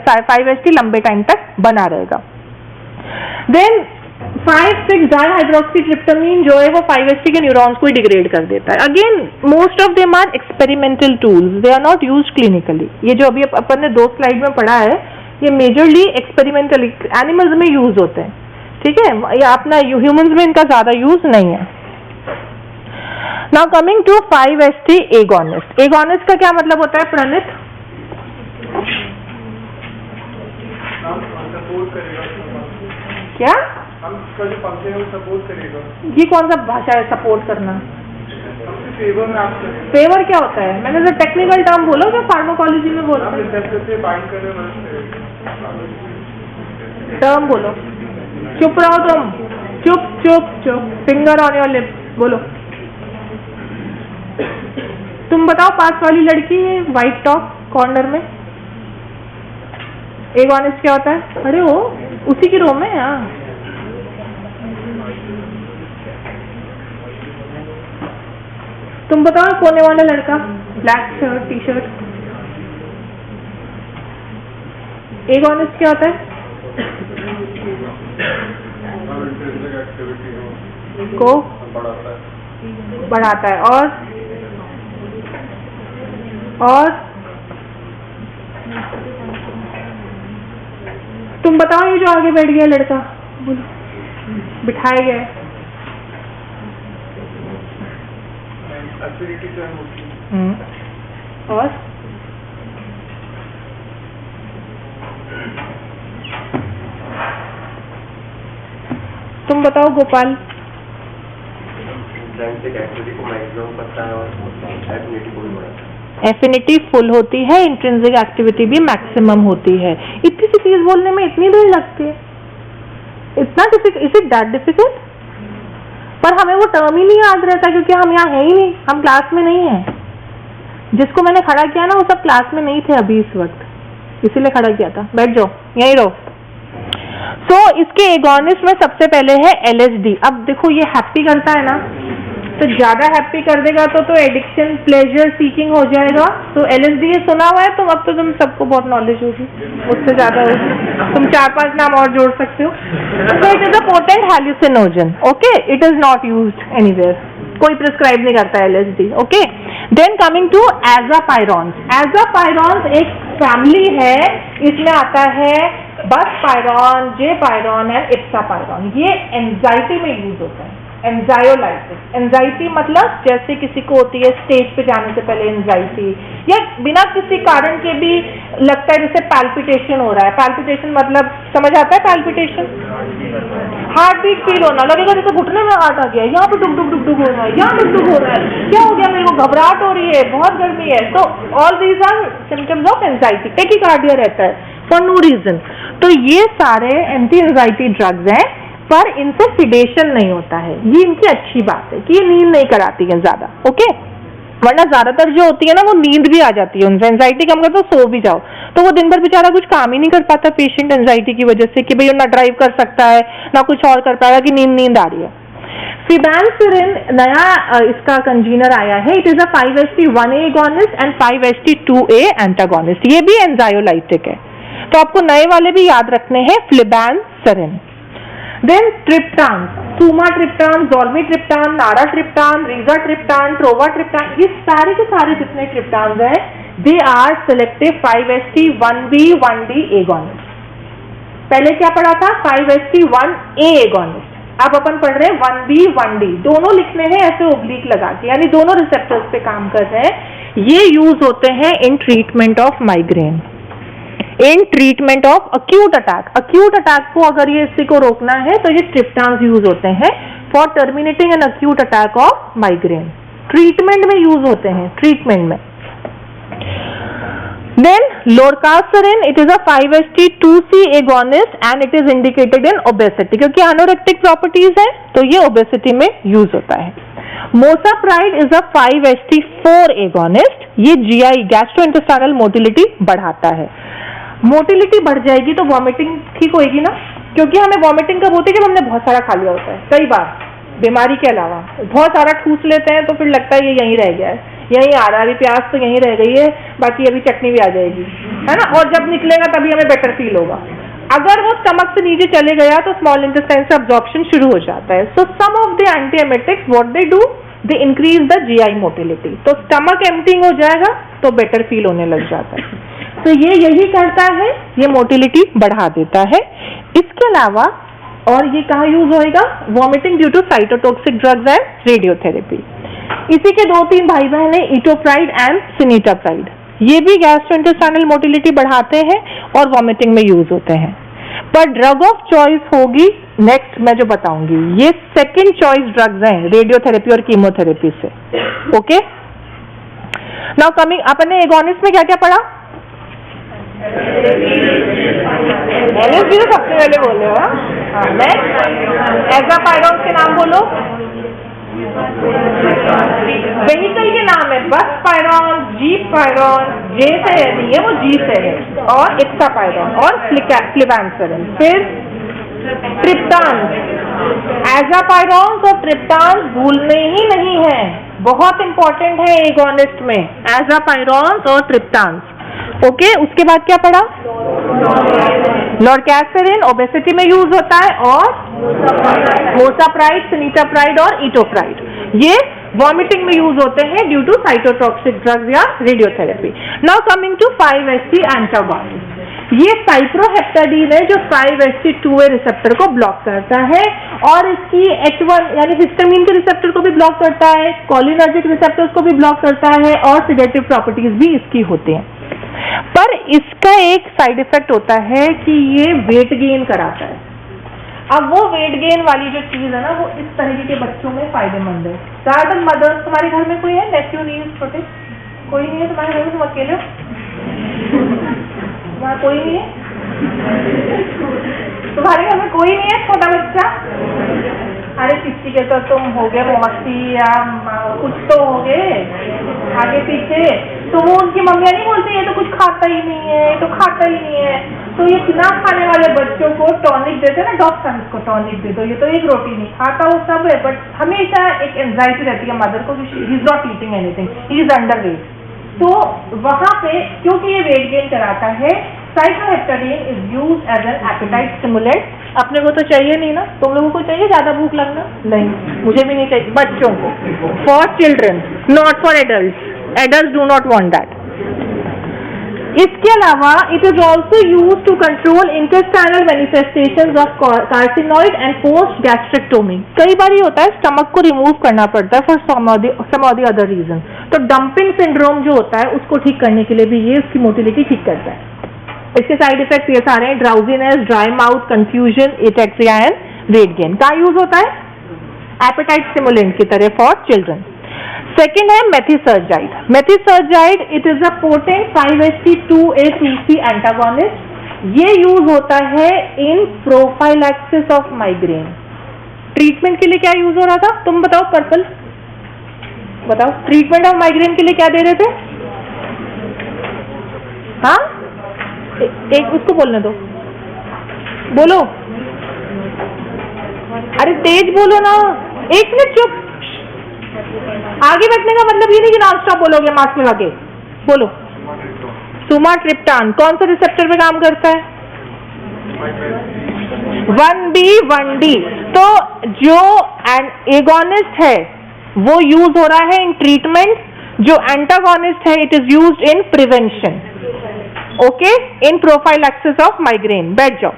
5-HT लंबे टाइम तक बना रहेगा। देन 5,6 डाइहाइड्रोक्सीट्रिप्टामाइन जो है वो 5-HT के न्यूरॉन्स को ही डिग्रेड कर देता है। Again most of them are experimental tools, they are not used clinically. ये जो अभी अपन ने 2 स्लाइड में पढ़ा है ये मेजरली एक्सपेरिमेंटली एनिमल्स में यूज होते हैं, ठीक है, ये अपना ह्यूमंस में इनका ज्यादा यूज नहीं है। Now coming to 5-HT agonist, agonist का क्या मतलब होता है प्रणित, क्या
जो फंक्शन है वो सपोर्ट करेगा,
ये कौन सा भाषा है सपोर्ट करना,
फेवर में आप
फेवर क्या होता है, मैंने जो टेक्निकल टर्म बोला जो फार्माकोलॉजी में बोलते हैं, टर्म बोलो, चुप रहो तुम, चुप, चुप चुप, फिंगर ऑन योर लिप, बोलो। तुम बताओ, पास वाली लड़की व्हाइट टॉप कॉर्नर में, एगोनिस्ट क्या होता है? अरे वो उसी की रो में। हाँ, तुम बताओ कोने वाला लड़का, black shirt T shirt, agonist क्या होता है? को बढ़ाता है। और तुम बताओ, ये जो आगे बैठ गया लड़का, बिठाए गए, और तुम बताओ गोपाल। एफिनिटी फुल होती है, इंट्रिंसिक एक्टिविटी भी मैक्सिमम होती है। इतनी सी चीज बोलने में इतनी देर लगती है, इतना difficult? Is it that difficult? पर हमें वो टर्म ही नहीं याद रहता, क्योंकि हम यहाँ है ही नहीं, हम क्लास में नहीं है। जिसको मैंने खड़ा किया ना, वो सब क्लास में नहीं थे अभी इस वक्त, इसीलिए खड़ा किया था। बैठ जाओ, यहीं रहो। सो इसके एगोनिस्ट में सबसे पहले है LSD। अब देखो, ये हैप्पी करता है ना, तो ज्यादा हैप्पी कर देगा तो एडिक्शन, प्लेजर सीकिंग हो जाएगा। तो LSD ये सुना हुआ है, तो अब तो तुम सबको बहुत नॉलेज होगी, उससे ज्यादा होगी, तुम 4-5 नाम और जोड़ सकते हो। So it is a potent hallucinogen, okay, it is not used anywhere, कोई प्रिस्क्राइब नहीं करता LSD, okay. Then coming to azapirones. Azapirones एक फैमिली है, इसमें आता है बसपायरॉन, जेपायरॉन एंड इप्सापायरॉन। ये एंजाइटी में यूज होता है, एंजायोलाइटिस। एंजाइटी मतलब जैसे किसी को होती है स्टेज पे जाने से पहले एंजाइटी, या बिना किसी कारण के भी लगता है जैसे पैल्पिटेशन हो रहा है। पैल्पिटेशन मतलब समझ आता है? पैल्पिटेशन हार्ट बीट फील होना, लगेगा जैसे घुटने में हार्ट आ गया, यहाँ पे डुक डुक डुक डुक हो रहा है, यहाँ डुक डुक हो रहा है, क्या हो गया, मेरे को घबराहट हो रही है, बहुत गर्मी है। तो all these are symptoms of anxiety. Tachycardia रहता है फॉर नो रीजन। तो ये सारे एंटी एंजाइटी ड्रग्स हैं, पर इनसे सिडेशन नहीं होता है। ये इनकी अच्छी बात है कि ये नींद नहीं कराती है ज्यादा, ओके। वरना ज्यादातर जो होती है ना, वो नींद भी आ जाती है उनसे। एंजाइटी कम कर तो सो भी जाओ, तो वो दिन भर बेचारा कुछ काम ही नहीं कर पाता पेशेंट, एंजाइटी की वजह से, कि भाई ना ड्राइव कर सकता है ना कुछ और कर पाएगा, कि नींद आ रही है। फिबैंसिरिन नया इसका कंजीनर आया है। It is a 5-HT1A agonist and 5-HT2A antagonist. ये भी एंजायोलाइटिक है, तो आपको नए वाले भी याद रखने हैं, फ्लिबैंसिरिन। देन ट्रिप्टान, सुमाट्रिप्टान, ज़ोर्मिट्रिप्टान, नाराट्रिप्टान, रीज़ाट्रिप्टान, ट्रोवाट्रिप्टान, ये सारे के सारे जितने ट्रिप्टान हैं, they are selective 5-HT1B 1D agonist. पहले क्या पढ़ा था? 5-HT1A agonist. अब अपन पढ़ रहे हैं 1B 1D, दोनों लिखने हैं ऐसे ओब्लिक लगा के, यानी दोनों रिसेप्टर्स पे काम कर रहे हैं। ये यूज होते हैं in treatment of migraine, in treatment of acute attack. Acute attack को अगर ये इसी को रोकना है तो ये ट्रिप्टान्स यूज होते हैं for terminating an acute attack of migraine. Treatment में यूज होते हैं, ट्रीटमेंट में। Then lorcaserin, it is a 5-HT2C agonist and it is indicated in obesity, क्योंकि anorectic properties है तो ये obesity में यूज होता है। Mosapride is a 5-HT4 agonist, ये GI gastrointestinal motility बढ़ाता है। मोटिलिटी बढ़ जाएगी तो वॉमिटिंग ठीक होएगी ना, क्योंकि हमें वॉमिटिंग कब होती है? जब हमने बहुत सारा खा लिया होता है, कई बार बीमारी के अलावा बहुत सारा ठूस लेते हैं, तो फिर लगता है ये यहीं रह गया है, यहीं आ रहा है, अभी प्याज तो यहीं रह गई है, बाकी अभी चटनी भी आ जाएगी, है ना, और जब निकलेगा तभी हमें बेटर फील होगा। अगर वो स्टमक से नीचे चले गया तो स्मॉल इंटेस्टाइन से अब्जॉर्प्शन शुरू हो जाता है। So some of the antiemetics what they do, they increase the GI motility. तो स्टमक एम्प्टिंग हो जाएगा तो बेटर फील होने लग जाता है। तो ये यही करता है, ये मोटिलिटी बढ़ा देता है। इसके अलावा और ये कहाँ यूज होएगा? Vomiting due to cytotoxic drugs and radiotherapy. इसी के 2-3 भाई बहन है, इटोप्राइड एंड सिनिटाप्राइड। ये भी गैस्ट्रोइंटेस्टाइनल मोटिलिटी बढ़ाते हैं और वॉमिटिंग में यूज होते हैं। पर ड्रग ऑफ चॉइस होगी नेक्स्ट मैं जो बताऊंगी, ये सेकंड चॉइस ड्रग्स हैं रेडियोथेरेपी और कीमोथेरेपी से, ओके। नाउ कमिंग, अपने एगोनिस्ट में क्या क्या पढ़ा? LSD तो सबसे पहले बोले हो, नेक्स्ट एजापायरोन के नाम बोलो। वेहिकल के नाम है बस पायरॉन, जीप पायरॉन, जे से नहीं है वो जी से है, और इक्सापायरॉन और फ्लिवांसरिन। फिर ट्रिप्टान, एजापायरोन्स और ट्रिप्टान भूलने ही नहीं है, बहुत इंपॉर्टेंट है एगोनिस्ट में, एजापायरोन्स और ट्रिप्टान्स। ओके, उसके बाद क्या पढ़ा? नॉरकैप्सिडिन ओबेसिटी में यूज होता है, और मोसाप्राइड, सिनीटाप्राइड और इटोप्राइड ये वॉमिटिंग में यूज होते हैं ड्यू टू साइटोटॉक्सिक ड्रग्स या radiotherapy. Now coming to 5-HT antagonist, ये साइप्रोहेप्टाडीन है जो 5-HT2A रिसेप्टर को ब्लॉक करता है, और इसकी H1 यानी हिस्टामिन के रिसेप्टर को भी ब्लॉक करता है, कोलिनर्जिक रिसेप्टर्स को भी ब्लॉक करता है, और सिडेटिव प्रॉपर्टीज भी इसकी होती हैं। पर इसका एक साइड इफेक्ट होता है कि ये वेट गेन कराता है। अब वो वेट गेन वाली जो चीज है ना, वो इस तरीके के बच्चों में फायदेमंद है। गार्डन मदर्स, तुम्हारे घर में कोई है? नेफ्यू नहीं है छोटे? कोई नहीं है तुम्हारे घर में? तुम अकेले हो? तुम्हारा कोई नहीं है? तुम्हारे घर में कोई नहीं है छोटा बच्चा? अरे किसी के तो तुम हो गए मौसी या कुछ तो हो गए आगे पीछे, तो वो उनकी मम्मियाँ नहीं बोलती ये तो कुछ खाता ही नहीं है, तो खाता ही नहीं है। तो ये बिना खाने वाले बच्चों को टॉनिक देते हैं ना, डॉक्टर इसको टॉनिक दे दो, ये तो एक रोटी नहीं खाता, वो सब है, बट हमेशा एक एंजाइटी रहती है मदर को कि he is not eating anything, he is under weight. तो वहां पे क्योंकि ये वेट गेन कराता है, cyproheptadine is used as an appetite stimulant. अपने को तो चाहिए नहीं ना, तुम लोगों को चाहिए ज्यादा भूख लगना? नहीं, मुझे भी नहीं चाहिए, बच्चों को, for children not for adult, adult do not want that. इसके अलावा it is also use to control intestinal manifestations of carcinoid and post gastrectomy. कई बार ये होता है स्टमक को रिमूव करना पड़ता है for some of the other reason, तो डंपिंग सिंड्रोम जो होता है उसको ठीक करने के लिए भी ये उसकी मोटिलिटी ठीक करता है। इसके साइड इफेक्ट ये सारे हैं, drowsiness, dry mouth, confusion, ataxia and weight gain. का यूज होता है एपेटाइट स्टिमुलेंट की तरह फॉर चिल्ड्रन। सेकेंड है methysergide. Methysergide it is a potent 5-HT2A2C antagonist. ये यूज होता है in prophylaxis of migraine. Treatment के लिए क्या यूज हो रहा था? तुम बताओ, पर्पल बताओ, ट्रीटमेंट ऑफ माइग्रेन के लिए क्या दे रहे थे? हाँ, एक उसको बोलने दो, बोलो, अरे तेज बोलो ना, एक मिनट चुप। आगे बैठने का मतलब ये नहीं कि नॉन स्टॉप बोलोगे मास्क लगा के, बोलो। सुमाट्रिप्टान कौन सा रिसेप्टर पे काम करता है? 1B 1D। तो जो एगोनिस्ट है वो यूज हो रहा है इन ट्रीटमेंट, जो एंटागोनिस्ट है it is used in prevention, okay, in prophylaxis of migraine. बैठ जाओ।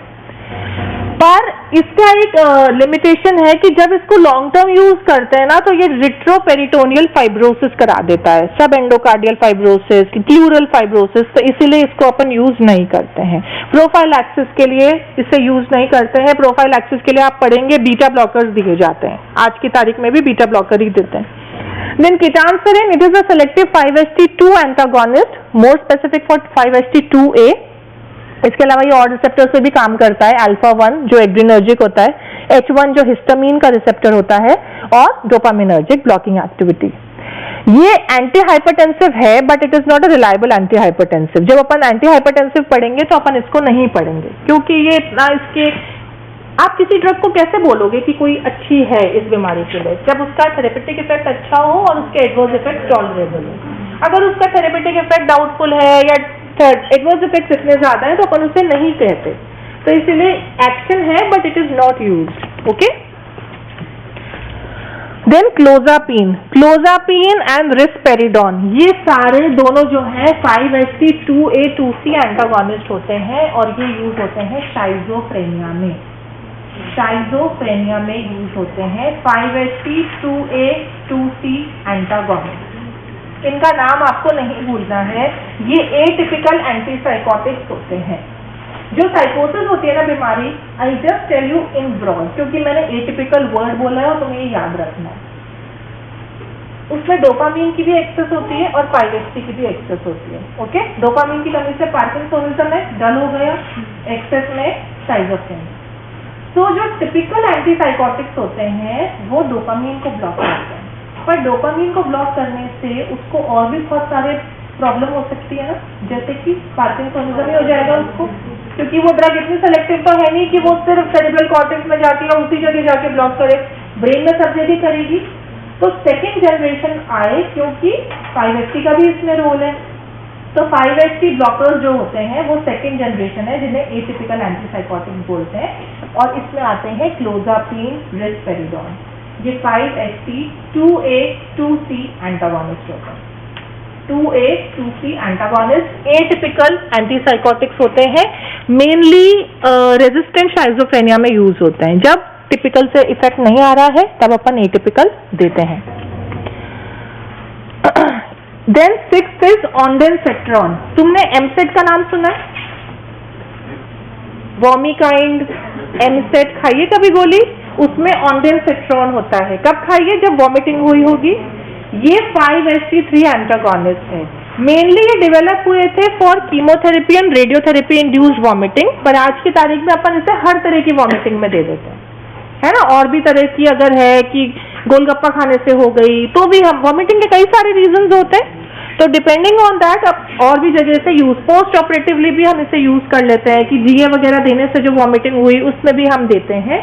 पर इसका एक लिमिटेशन है कि जब इसको लॉन्ग टर्म यूज करते हैं ना, तो ये रिट्रोपेरिटोनियल फाइब्रोसिस करा देता है, सब एंडोकार्डियल फाइब्रोसिस, प्लूरल फाइब्रोसिस, तो इसीलिए इसको अपन यूज नहीं करते हैं। प्रोफाइलैक्सिस के लिए इसे यूज नहीं करते हैं। प्रोफाइलैक्सिस के लिए आप पढ़ेंगे बीटा ब्लॉकर्स दिए जाते हैं, आज की तारीख में भी बीटा ब्लॉकर ही देते हैं। Then ketanserin, it is a selective 5-HT2 antagonist, more specific for 5-HT2A. इसके अलावा ये और रिसेप्टर से भी काम करता है, अल्फा 1 जो एड्रिनर्जिक होता है, H1 जो हिस्टामिन का रिसेप्टर होता है, और डोपामिनर्जिक ब्लॉकिंग एक्टिविटी। ये एंटी हाइपरटेंसिव है, but it is not a reliable anti hypertensive. जब अपन एंटी हाइपरटेंसिव पढ़ेंगे तो अपन इसको नहीं पढ़ेंगे, क्योंकि ये इतना इसके, आप किसी ड्रग को कैसे बोलोगे कि कोई अच्छी है इस बीमारी के लिए, जब उसका थेरेपेटिक इफेक्ट अच्छा हो और उसके एडवर्स इफेक्ट टॉलरेबल हो। अगर उसका थेरेपेटिक इफेक्ट डाउटफुल है या एडवर्स इफेक्ट इतने ज्यादा है तो अपन उसे नहीं कहते, तो इसलिए एक्शन है but it is not used, okay. Then clozapine and risperidone, ये सारे दोनों जो है 5-HT2A2C एंटागोनिस्ट होते हैं, और ये यूज होते हैं शाइजोफ्रेनिया में। शाइजोफ्रेनिया में यूज होते हैं 5-HT2A2C एंटागोनिस्ट। इनका नाम आपको नहीं भूलना है, ये एटिपिकल एंटीसाइकोटिक्स होते हैं। जो साइकोसिस होती है ना बीमारी, I just tell you in broad, क्योंकि मैंने एटिपिकल वर्ड बोला है और तुम्हें ये याद रखना है। उसमें डोपामीन की भी एक्सेस होती है और 5-HT की भी एक्सेस होती है, ओके। डोपामीन की कमी से पार्किंसोनिज्म है, डल हो गया, एक्सेस में शाइजोफ्रेनिया। तो जो टिपिकल एंटीसाइकोटिक्स होते हैं वो डोपामीन को ब्लॉक करते हैं, पर डोपामीन को ब्लॉक करने से उसको और भी बहुत सारे प्रॉब्लम हो सकती है ना, जैसे कि पार्किंसनिज्म ही हो जाएगा उसको, क्योंकि वो ड्रग इतनी सेलेक्टिव तो है नहीं कि वो सिर्फ सेरेब्रल कॉर्टेक्स में जाके या उसी जगह जाके ब्लॉक करे, ब्रेन में सब जगह करेगी। तो सेकेंड जनरेशन आए, क्योंकि 5-HT का भी इसमें रोल है, तो 5-HT ब्लॉकर्स जो होते हैं वो सेकेंड जनरेशन है, जिन्हें एटिपिकल एंटीसाइकोटिक बोलते हैं, और इसमें आते हैं क्लोजापिन, रिस्पेरिडोन। ये 5-HT 2A 2C एंटागोनिस्ट होते हैं। 2A 2C antagonist atypical antipsychotics होते हैं, मेनली रेजिस्टेंट शाइजोफ्रेनिया में यूज होते हैं। जब टिपिकल से इफेक्ट नहीं आ रहा है तब अपन एटिपिकल देते हैं। Then 6th is ondansetron. तुमने एमसेट का नाम सुना है? वॉमिकाइंड, एमसेट खाइए कभी गोली, उसमें ऑन्डेनसेट्रॉन होता है। कब खाइए? जब वॉमिटिंग हुई होगी। ये 5-HT3 एंटागोनिस्ट है। मेनली ये डेवलप हुए थे for chemotherapy and radiotherapy induced vomiting, पर आज की तारीख में अपन इसे हर तरह की वॉमिटिंग में दे देते हैं, है ना। और भी तरह की अगर है कि गोलगप्पा खाने से हो गई तो भी हम वॉमिटिंग के कई सारे रीजंस होते हैं, तो डिपेंडिंग ऑन दैट अब और भी जगह से यूज, पोस्ट ऑपरेटिवली भी हम इसे यूज कर लेते हैं कि जीए वगैरह देने से जो वॉमिटिंग हुई उसमें भी हम देते हैं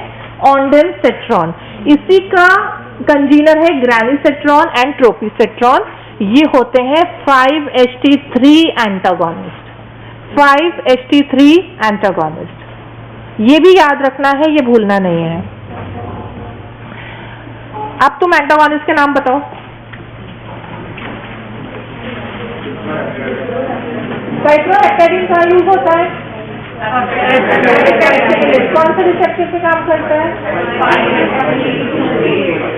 ऑन्डेनसेट्रॉन। इसी का कंजीनर है ग्रेनिसेट्रॉन एंड ट्रोपिसेट्रॉन। ये होते हैं 5-HT3 एंटागोनिस्ट। 5-HT3 एंटागोनिस्ट, ये भी याद रखना है, ये भूलना नहीं है। अब तुम एंटागोनिस्ट के नाम बताओ। साइक्लोहेक्टेरिन का यूज होता है, कौन सा रिसेप्टर पे काम करता है?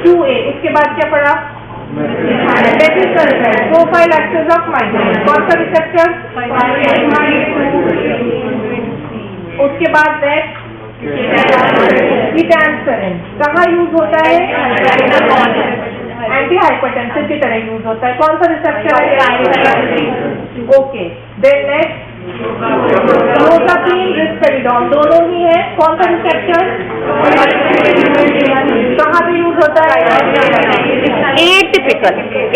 2A। उसके बाद क्या पढ़ा? प्रोफाइल एक्सेस ऑफ माइग्रेन, कौन सा रिसेप्टर? उसके बाद कीटांसरिन कहाँ यूज होता है? एंटी हाइपरटेंसिव की तरह यूज होता है। कौन सा रिसेप्टर है? ओके। देन नेक्स्ट क्लोजापिन, रिस्पेरिडोन, दोनों ही है। कौन सा रिसेप्टर? कहाँ पे यूज होता है?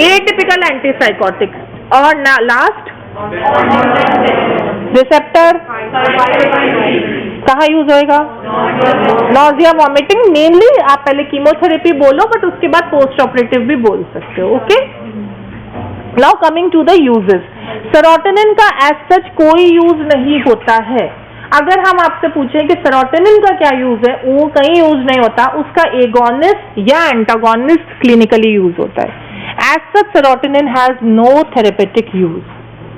Atypical antipsychotics. और लास्ट रिसेप्टर कहाँ यूज होएगा? Nausea, vomiting. मेनली आप पहले कीमोथेरेपी बोलो, बट उसके बाद पोस्ट ऑपरेटिव भी बोल सकते हो। Okay, now coming to the uses. Serotonin का एज सच कोई यूज नहीं होता है। अगर हम आपसे पूछें कि सेरोटोनिन का क्या यूज है, वो कहीं यूज नहीं होता। उसका एगोनिस्ट या एंटागोनिस्ट क्लिनिकली यूज होता है। As such serotonin has no therapeutic use.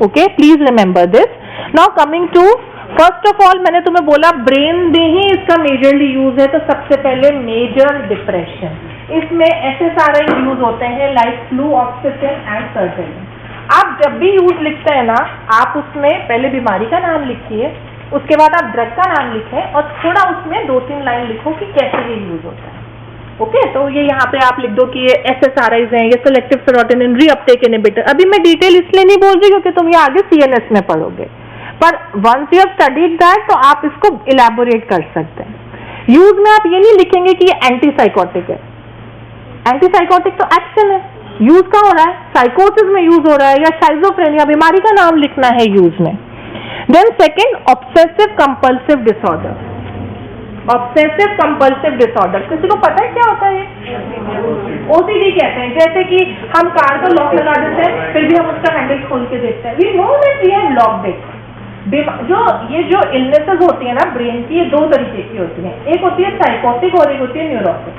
Okay, please remember this. Now coming to, first of all मैंने तुम्हें बोला ब्रेन में ही इसका मेजरली यूज है, तो सबसे पहले मेजर डिप्रेशन, इसमें SSRI यूज होते हैं लाइक फ्लूऑक्सीसिन एंड सर्टेलिन। आप जब भी यूज लिखते हैं ना, आप उसमें पहले बीमारी का नाम लिखिए, उसके बाद आप ड्रग का नाम लिखें और थोड़ा उसमें 2-3 लाइन लिखो कि कैसे ये यूज होता है। ओके, तो ये यहाँ पे आप लिख दो कि ये SSRIs हैं, ये सिलेक्टिव सेरोटोनिन रीअपटेक इनहिबिटर। अभी मैं डिटेल इसलिए नहीं बोल रही क्योंकि तुम ये आगे CNS में पढ़ोगे, पर once you have studied that तो आप इसको इलैबोरेट कर सकते हैं। यूज में आप ये नहीं लिखेंगे कि ये एंटीसाइकोटिक है। एंटीसाइकोटिक तो एक्शन है, यूज का हो रहा है, साइकोसिस में यूज हो रहा है, या शाइजोफ्रेनिया बीमारी का नाम लिखना है यूज में। Then second, obsessive compulsive disorder. Obsessive compulsive disorder किसी को पता है क्या होता है? OCD कहते हैं। जैसे कि हम कार का लॉक लगा देते हैं, फिर भी हम उसका हैंडल खोल के देखते हैं। We know that we have locked it. जो इलनेसेस होती है ना ब्रेन की, ये 2 तरीके की होती है। एक होती है साइकोटिक और एक होती है न्यूरोटिक।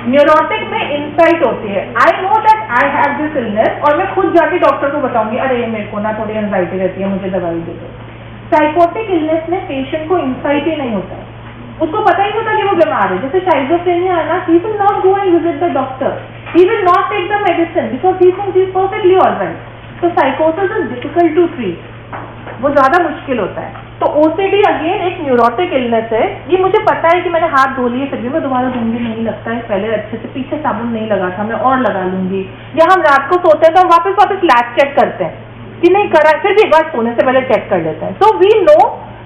न्यूरोटिक में इंसाइट होती है, आई know that I have this illness, और मैं खुद जाके डॉक्टर को बताऊंगी, अरे मेरे को ना थोड़ी एंजाइटी रहती है, मुझे दवाई दे दो। साइकोटिक इलनेस में पेशेंट को इंसाइट ही नहीं होता है, उसको पता ही नहीं होता कि वो बीमार है। जैसे शाइजोफ्रेनिया है ना, he will not go and visit the doctor, he will not take the medicine because he thinks he is perfectly alright. तो साइकोसिस इज डिफिकल्ट टू ट्रीट, वो ज्यादा मुश्किल होता है। तो OCD अगेन एक न्यूरोटिक इलनेस है। ये मुझे पता है कि मैंने हाथ धो लिए, फिर भी मैं दोबारा धोऊंगी, नहीं लगता है पहले अच्छे से, पीछे साबुन नहीं लगा था, मैं और लगा लूंगी। या हम रात को सोते हैं तो हम वापस लैब चेक करते हैं कि नहीं करा, फिर भी एक बार सोने से पहले चेक कर लेते हैं। So we know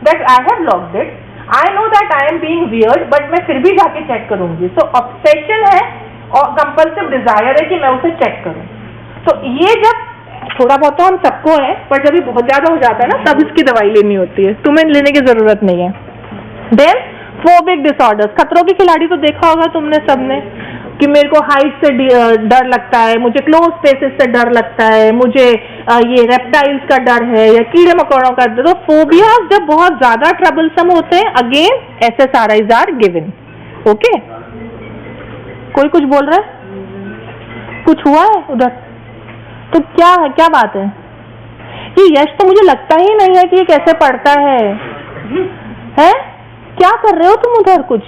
that I have locked it. I know that I am being weird, but मैं फिर भी जाके चेक करूंगी. सो ऑब्सेशन है और कंपल्सिव डिजायर है कि मैं उसे चेक करूं. तो ये जब थोड़ा बहुत तो हम सबको है, पर जब ये बहुत ज्यादा हो जाता है ना, तब इसकी दवाई लेनी होती है. तुम्हें लेने की जरूरत नहीं है. देन फोबिक डिसऑर्डर्स, खतरों के खिलाड़ी तो देखा होगा तुमने सबने कि मेरे को हाइट से डर लगता है, मुझे क्लोज स्पेसेस से डर लगता है, मुझे ये रेप्टाइल्स का डर है या कीड़े मकोड़ों का डर. तो फोबियाज जब बहुत ज्यादा ट्रबलसम होते हैं, again SSRIs are given. Okay, कोई कुछ बोल रहा है? कुछ हुआ है उधर? तो क्या बात है? ये यश तो मुझे लगता ही नहीं है कि ये कैसे पढ़ता है. हैं? क्या कर रहे हो तुम उधर? कुछ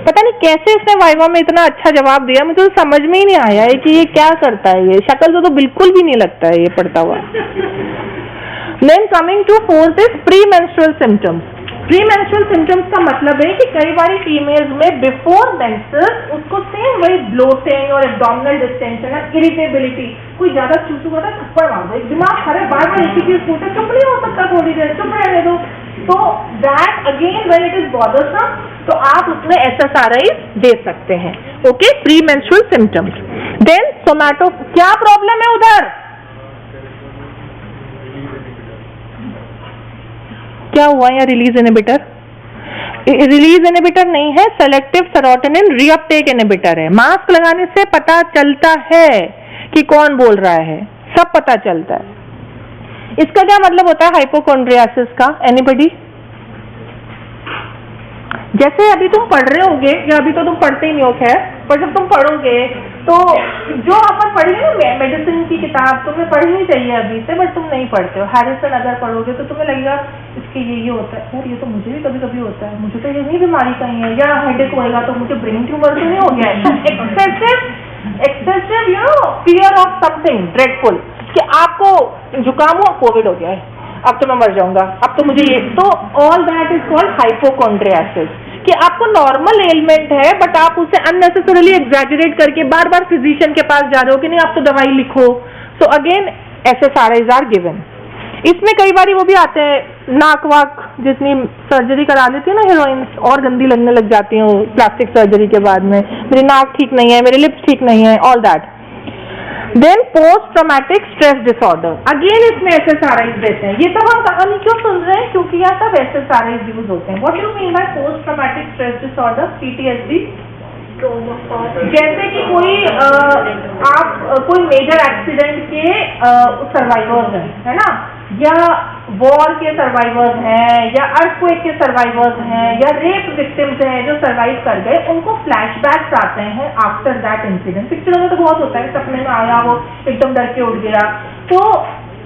पता नहीं कैसे इसने वाइवा में इतना अच्छा जवाब दिया, मुझे तो समझ में ही नहीं आया है कि ये क्या करता है. ये शक्ल से तो बिल्कुल भी नहीं लगता है ये पढ़ता हुआ. Then coming to fourth is pre menstrual symptoms. Pre menstrual symptoms का मतलब है कि कई बार फीमेल्स में बिफोर मेंसेस उसको सेम वही ब्लोटिंग और एब्डोमिनल डिस्टेंशन और इरिटेबिलिटी, कोई ज्यादा चूचू करता है थप्पड़ मार दो, दिमाग खराब, बार बार एक ही चीज पूछे, चुप नहीं हो सकता, थोड़ी देर चुप रहने दो. तो that again when it is bothersome, तो आप उसमें SSRIs दे सकते हैं. Okay, pre menstrual symptoms. Then somato, क्या प्रॉब्लम है उधर? क्या हुआ यहाँ? Release inhibitor. रिलीज इनहिबिटर नहीं है, सेलेक्टिव सेरोटोनिन रीअपटेक इनहिबिटर है. मास्क लगाने से पता चलता है कि कौन बोल रहा है, सब पता चलता है. इसका क्या मतलब होता है हाइपोकॉन्ड्रियासिस का? एनीबडी? जैसे अभी तुम पढ़ रहे होगे, या अभी तो तुम पढ़ते ही नहीं हो खैर, पर जब तुम पढ़ोगे तो जो अपन पढ़ेंगे ना मेडिसिन की किताब, तुम्हें पढ़नी चाहिए अभी से, बट तुम नहीं पढ़ते हो. हैरिसन अगर पढ़ोगे तो तुम्हें लगेगा इसके ये होता है, यार ये तो मुझे भी कभी कभी होता है, मुझे तो ये नहीं बीमारी कहीं है, या हेडेक होएगा तो मुझे ब्रेन ट्यूमर तो नहीं हो गया है. Excessive you know fear of something dreadful, कि आपको जुकाम हुआ, कोविड हो गया है, अब तो मैं मर जाऊंगा, अब तो मुझे ये. तो all that is called hypochondriasis, कि आपको नॉर्मल एलिमेंट है बट आप उसे अननेसेसरीली एग्जैजरेट करके बार बार फिजिशियन के पास जा रहे हो कि नहीं आप तो दवाई लिखो. So again SSRIs are given. इसमें कई बार वो भी आते हैं, नाक वाक जितनी सर्जरी करा लेती है ना हीरोइंस, और गंदी लगने लग जाती हैं प्लास्टिक सर्जरी के बाद में, मेरी नाक ठीक नहीं है, मेरे लिप्स ठीक नहीं है, all that. Then post traumatic stress disorder, again इसमें SSRIs देते हैं. ये सब हम कहानी क्यों सुन रहे हैं? क्योंकि यहाँ सब SSRIs यूज होते हैं. What do mean by post traumatic stress disorder? PTSD. जैसे कि कोई आप कोई मेजर एक्सीडेंट के सर्वाइवर्स हैं, है ना, या वॉर के सर्वाइवर्स हैं, या अर्थक्वेक के सर्वाइवर्स हैं, या रेप विक्टिम्स हैं जो सर्वाइव कर गए, उनको फ्लैशबैक्स आते हैं आफ्टर दैट इंसिडेंट. पिक्चरों में तो बहुत होता है, सपने में आया वो एकदम डर के उठ गया. तो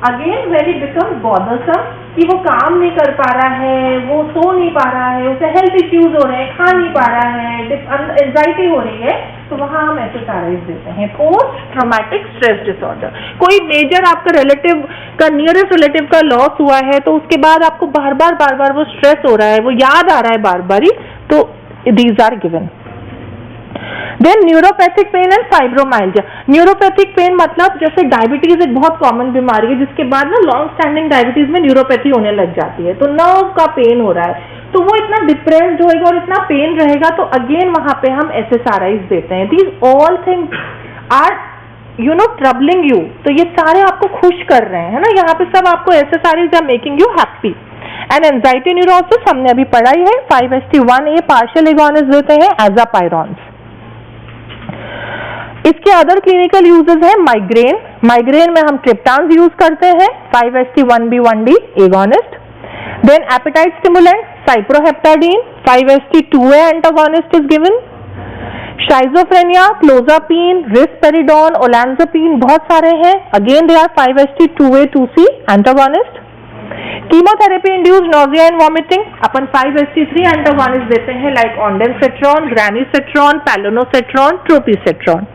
again when it becomes bothersome, कि वो काम नहीं कर पा रहा है, वो सो नहीं पा रहा है, उसे हेल्थ इश्यूज हो रहे हैं, खा नहीं पा रहा है, एंजाइटी हो रही है, तो वहां हम SSRIs देते हैं. पोस्ट ट्रॉमेटिक स्ट्रेस डिसऑर्डर, कोई मेजर आपका रिलेटिव का, नियरेस्ट रिलेटिव का लॉस हुआ है, तो उसके बाद आपको बार बार वो स्ट्रेस हो रहा है, वो याद आ रहा है बार बार ही, तो these are given. Then neuropathic pain and fibromyalgia. Neuropathic pain मतलब जैसे डायबिटीज एक बहुत कॉमन बीमारी है, जिसके बाद ना लॉन्ग स्टैंडिंग डायबिटीज में न्यूरोपैथी होने लग जाती है, तो नर्व का पेन हो रहा है, तो वो इतना डिप्रेस्ड होएगा और इतना पेन रहेगा, तो अगेन वहां पे हम SSRIs देते हैं. These all things are you know troubling you, तो ये सारे आपको खुश कर रहे हैं, है ना, यहाँ पे सब आपको SSRIs are making you happy. And anxiety neurosis हमने अभी पढ़ाई है, 5-HT1A पार्शियल एगोनिस्ट देते हैं एजापायरॉन्स. इसके अदर क्लिनिकल यूजेस है माइग्रेन. माइग्रेन में हम ट्रिप्टान्स यूज करते हैं, 5-HT1B1D agonist. Then appetite stimulant cyproheptadine, 5-HT2A antagonist is given. Schizophrenia, clozapine, risperidone, olanzapine, बहुत सारे हैं, again they are 5-HT2A2C antagonist. Chemotherapy induced nausea and vomiting, अपन 5-HT3 antagonist देते हैं, लाइक ऑन्डेनसेट्रॉन, ग्रानिसेट्रॉन, पैलोनोसेट्रॉन, ट्रोपीसेट्रॉन.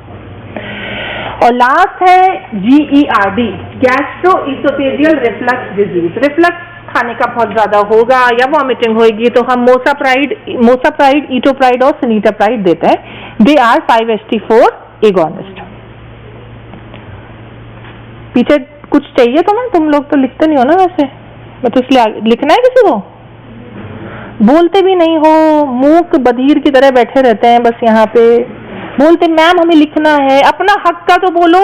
और लास्ट है GERD, gastroesophageal reflux disease. Reflux खाने का बहुत ज्यादा होगा या वॉमिटिंग होगी, तो हम मोसाप्राइड, इटोप्राइड और सिनीटाप्राइड देते हैं. They are 5-HT4 agonist. पीछे कुछ चाहिए तुम्हें? तुम लोग तो लिखते नहीं हो ना वैसे, मैं तो इसलिए लिखना है किसी को? बोलते भी नहीं हो, मूक बधिर की तरह बैठे रहते हैं बस यहाँ पे। बोलते मैम हमें लिखना है, अपना हक का तो बोलो।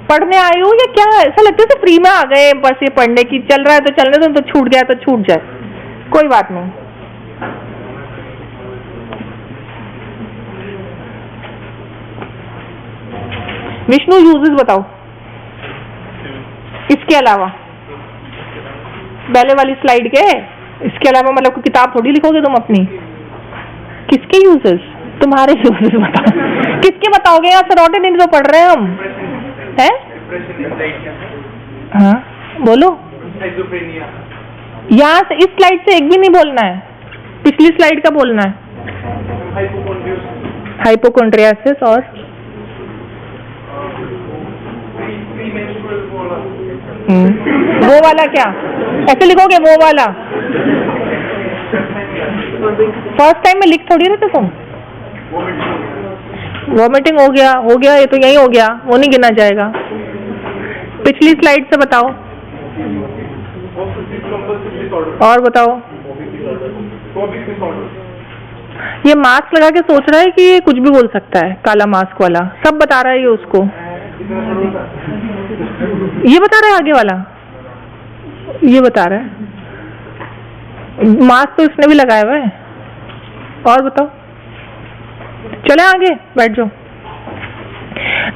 पढ़ने आए हो या क्या? ऐसा लगता है तो फ्री में आ गए बस ये पढ़ने की, चल रहा है तो चलने दो, तो छूट गया तो छूट जाए, कोई बात नहीं। विष्णु यूजेस बताओ इसके अलावा, पहले वाली स्लाइड के इसके अलावा, मतलब कोई किताब थोड़ी लिखोगे तुम अपनी। किसके यूजेस? तुम्हारे यूजेस बताओ। किसके बताओगे? यहाँ सेरोटोनिन तो पढ़ रहे हैं हम, हैं? हाँ बोलो। यहाँ से इस स्लाइड से एक भी नहीं बोलना है, पिछली स्लाइड का बोलना है। हाइपोकॉन्ड्रियासिस और वो वाला क्या ऐसे लिखोगे? वो वाला फर्स्ट टाइम में लिख थोड़ी रहे थे तुम। वॉमिटिंग हो गया, ये तो यही हो गया, वो नहीं गिना जाएगा। पिछली स्लाइड से बताओ और बताओ। ये मास्क लगा के सोच रहा है कि ये कुछ भी बोल सकता है, काला मास्क वाला सब बता रहा है ये उसको। ये बता रहा है आगे वाला, ये बता रहा है। मास्क तो इसने भी लगाया हुआ है। और बताओ, चले आगे, बैठ जाओ।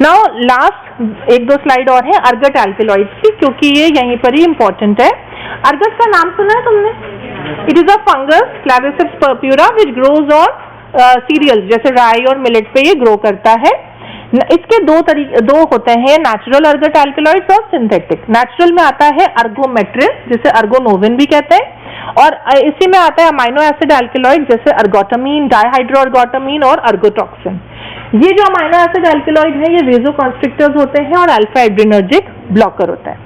नाउ लास्ट एक दो स्लाइड और है अर्गट एल्केलॉइड्स की, क्योंकि ये यहीं पर ही इंपॉर्टेंट है। अर्गट का नाम सुना है तुमने? It is a fungus claviceps purpurea which grows on cereals, जैसे राई और मिलेट पे ये ग्रो करता है। इसके दो होते हैं, नेचुरल अर्गट एल्केलॉइड्स और सिंथेटिक। नेचुरल में आता है अर्गोमेट्रिन, जिसे अर्गोनोविन भी कहते हैं, और इसी में आता है अमाइनो एसिड एल्केलॉइड जैसे अर्गोटामीन, डाइहाइड्रो अर्गोटामीन और अर्गोटॉक्सिन। ये जो अमाइनो एसिड एल्केलॉइड है ये वेसोकॉन्स्ट्रिक्टर्स होते हैं और अल्फा एड्रिनर्जिक ब्लॉकर होता है।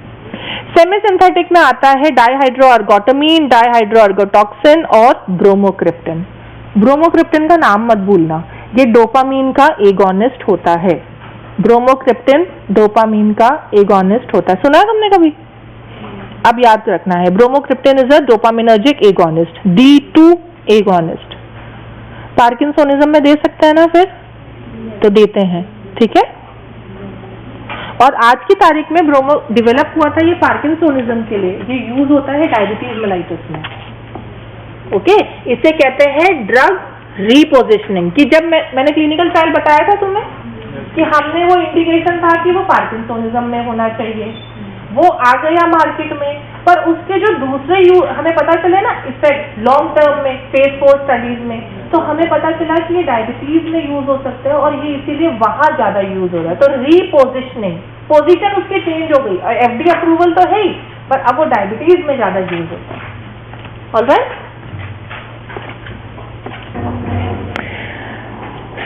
सेमी सिंथेटिक में आता है डाइहाइड्रो अर्गोटामीन, डाइहाइड्रो अर्गोटॉक्सिन और ब्रोमोक्रिप्टिन। ब्रोमोक्रिप्टिन का नाम मत भूलना, ये डोपामीन का एगोनिस्ट होता है। ब्रोमोक्रिप्टिन डोपामीन का एगोनिस्ट होता है, सुना है तुमने कभी? अब याद रखना है, bromocriptine is a dopaminergic agonist, D2 agonist. Parkinsonism में दे सकते हैं ना, फिर तो देते हैं, ठीक है। और आज की तारीख में ब्रोमो डेवलप हुआ था ये पार्किंसोनिज्म के लिए, ये यूज होता है डायबिटीज मेलाइटस में। ओके, इसे कहते हैं ड्रग रीपोजिशनिंग। कि जब मैंने क्लिनिकल ट्रायल बताया था तुम्हें कि हमने वो इंडिकेशन था कि वो पार्किंसोनिज्म में होना चाहिए, वो आ गया मार्केट में, पर उसके जो दूसरे हमें पता चले ना इफेक्ट लॉन्ग टर्म में फेज 4 स्टडीज में, तो हमें पता चला कि ये डायबिटीज में यूज हो सकते हैं और ये इसीलिए वहां ज्यादा यूज हो रहा है। तो रीपोजिशनिंग, पोजीशन उसकी चेंज हो गई, और FDA अप्रूवल तो है ही, पर अब वो डायबिटीज में ज्यादा यूज होता है। ऑलराइट,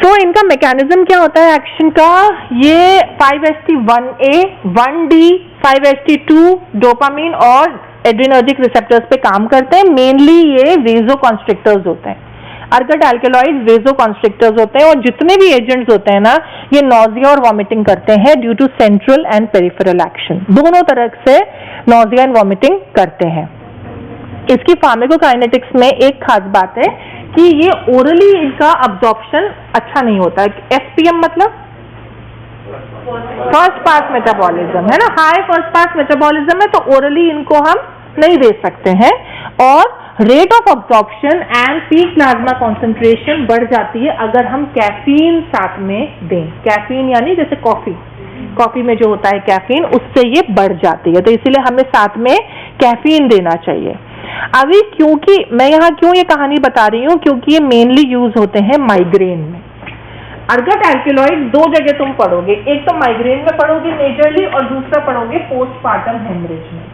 तो इनका मैकेनिज्म क्या होता है एक्शन का? ये 5-HT1A, 1D, 5-HT2 डोपामीन और एड्रिनर्जिक रिसेप्टर्स पे काम करते हैं। मेनली ये वेसोकॉन्स्ट्रिक्टर्स होते हैं। अर्गट एल्केलॉइड्स वेसोकॉन्स्ट्रिक्टर्स होते हैं, और जितने भी एजेंट्स होते हैं ना, ये नॉजिया और वॉमिटिंग करते हैं due to central and peripheral action. दोनों तरह से नॉजिया एंड वॉमिटिंग करते हैं। इसकी फार्माकोकाइनेटिक्स में एक खास बात है कि ये ओरली इनका अब्जॉर्प्शन अच्छा नहीं होता है। SPM मतलब फर्स्ट पास मेटाबॉलिज्म है ना, हाई फर्स्ट पास मेटाबॉलिज्म है, तो ओरली इनको हम नहीं दे सकते हैं, और rate of absorption and peak plasma concentration बढ़ जाती है अगर हम कैफीन साथ में दें। कैफीन यानी जैसे कॉफी में जो होता है कैफीन, उससे ये बढ़ जाती है, तो इसीलिए हमें साथ में कैफीन देना चाहिए। अभी क्योंकि मैं यहाँ क्यों ये कहानी बता रही हूँ, क्योंकि ये मेनली यूज होते हैं माइग्रेन में। अर्गट एल्केलॉइड दो जगह तुम पढ़ोगे, एक तो माइग्रेन में पढ़ोगे मेजरली, और दूसरा पढ़ोगे पोस्टपार्टम हेमरेज में।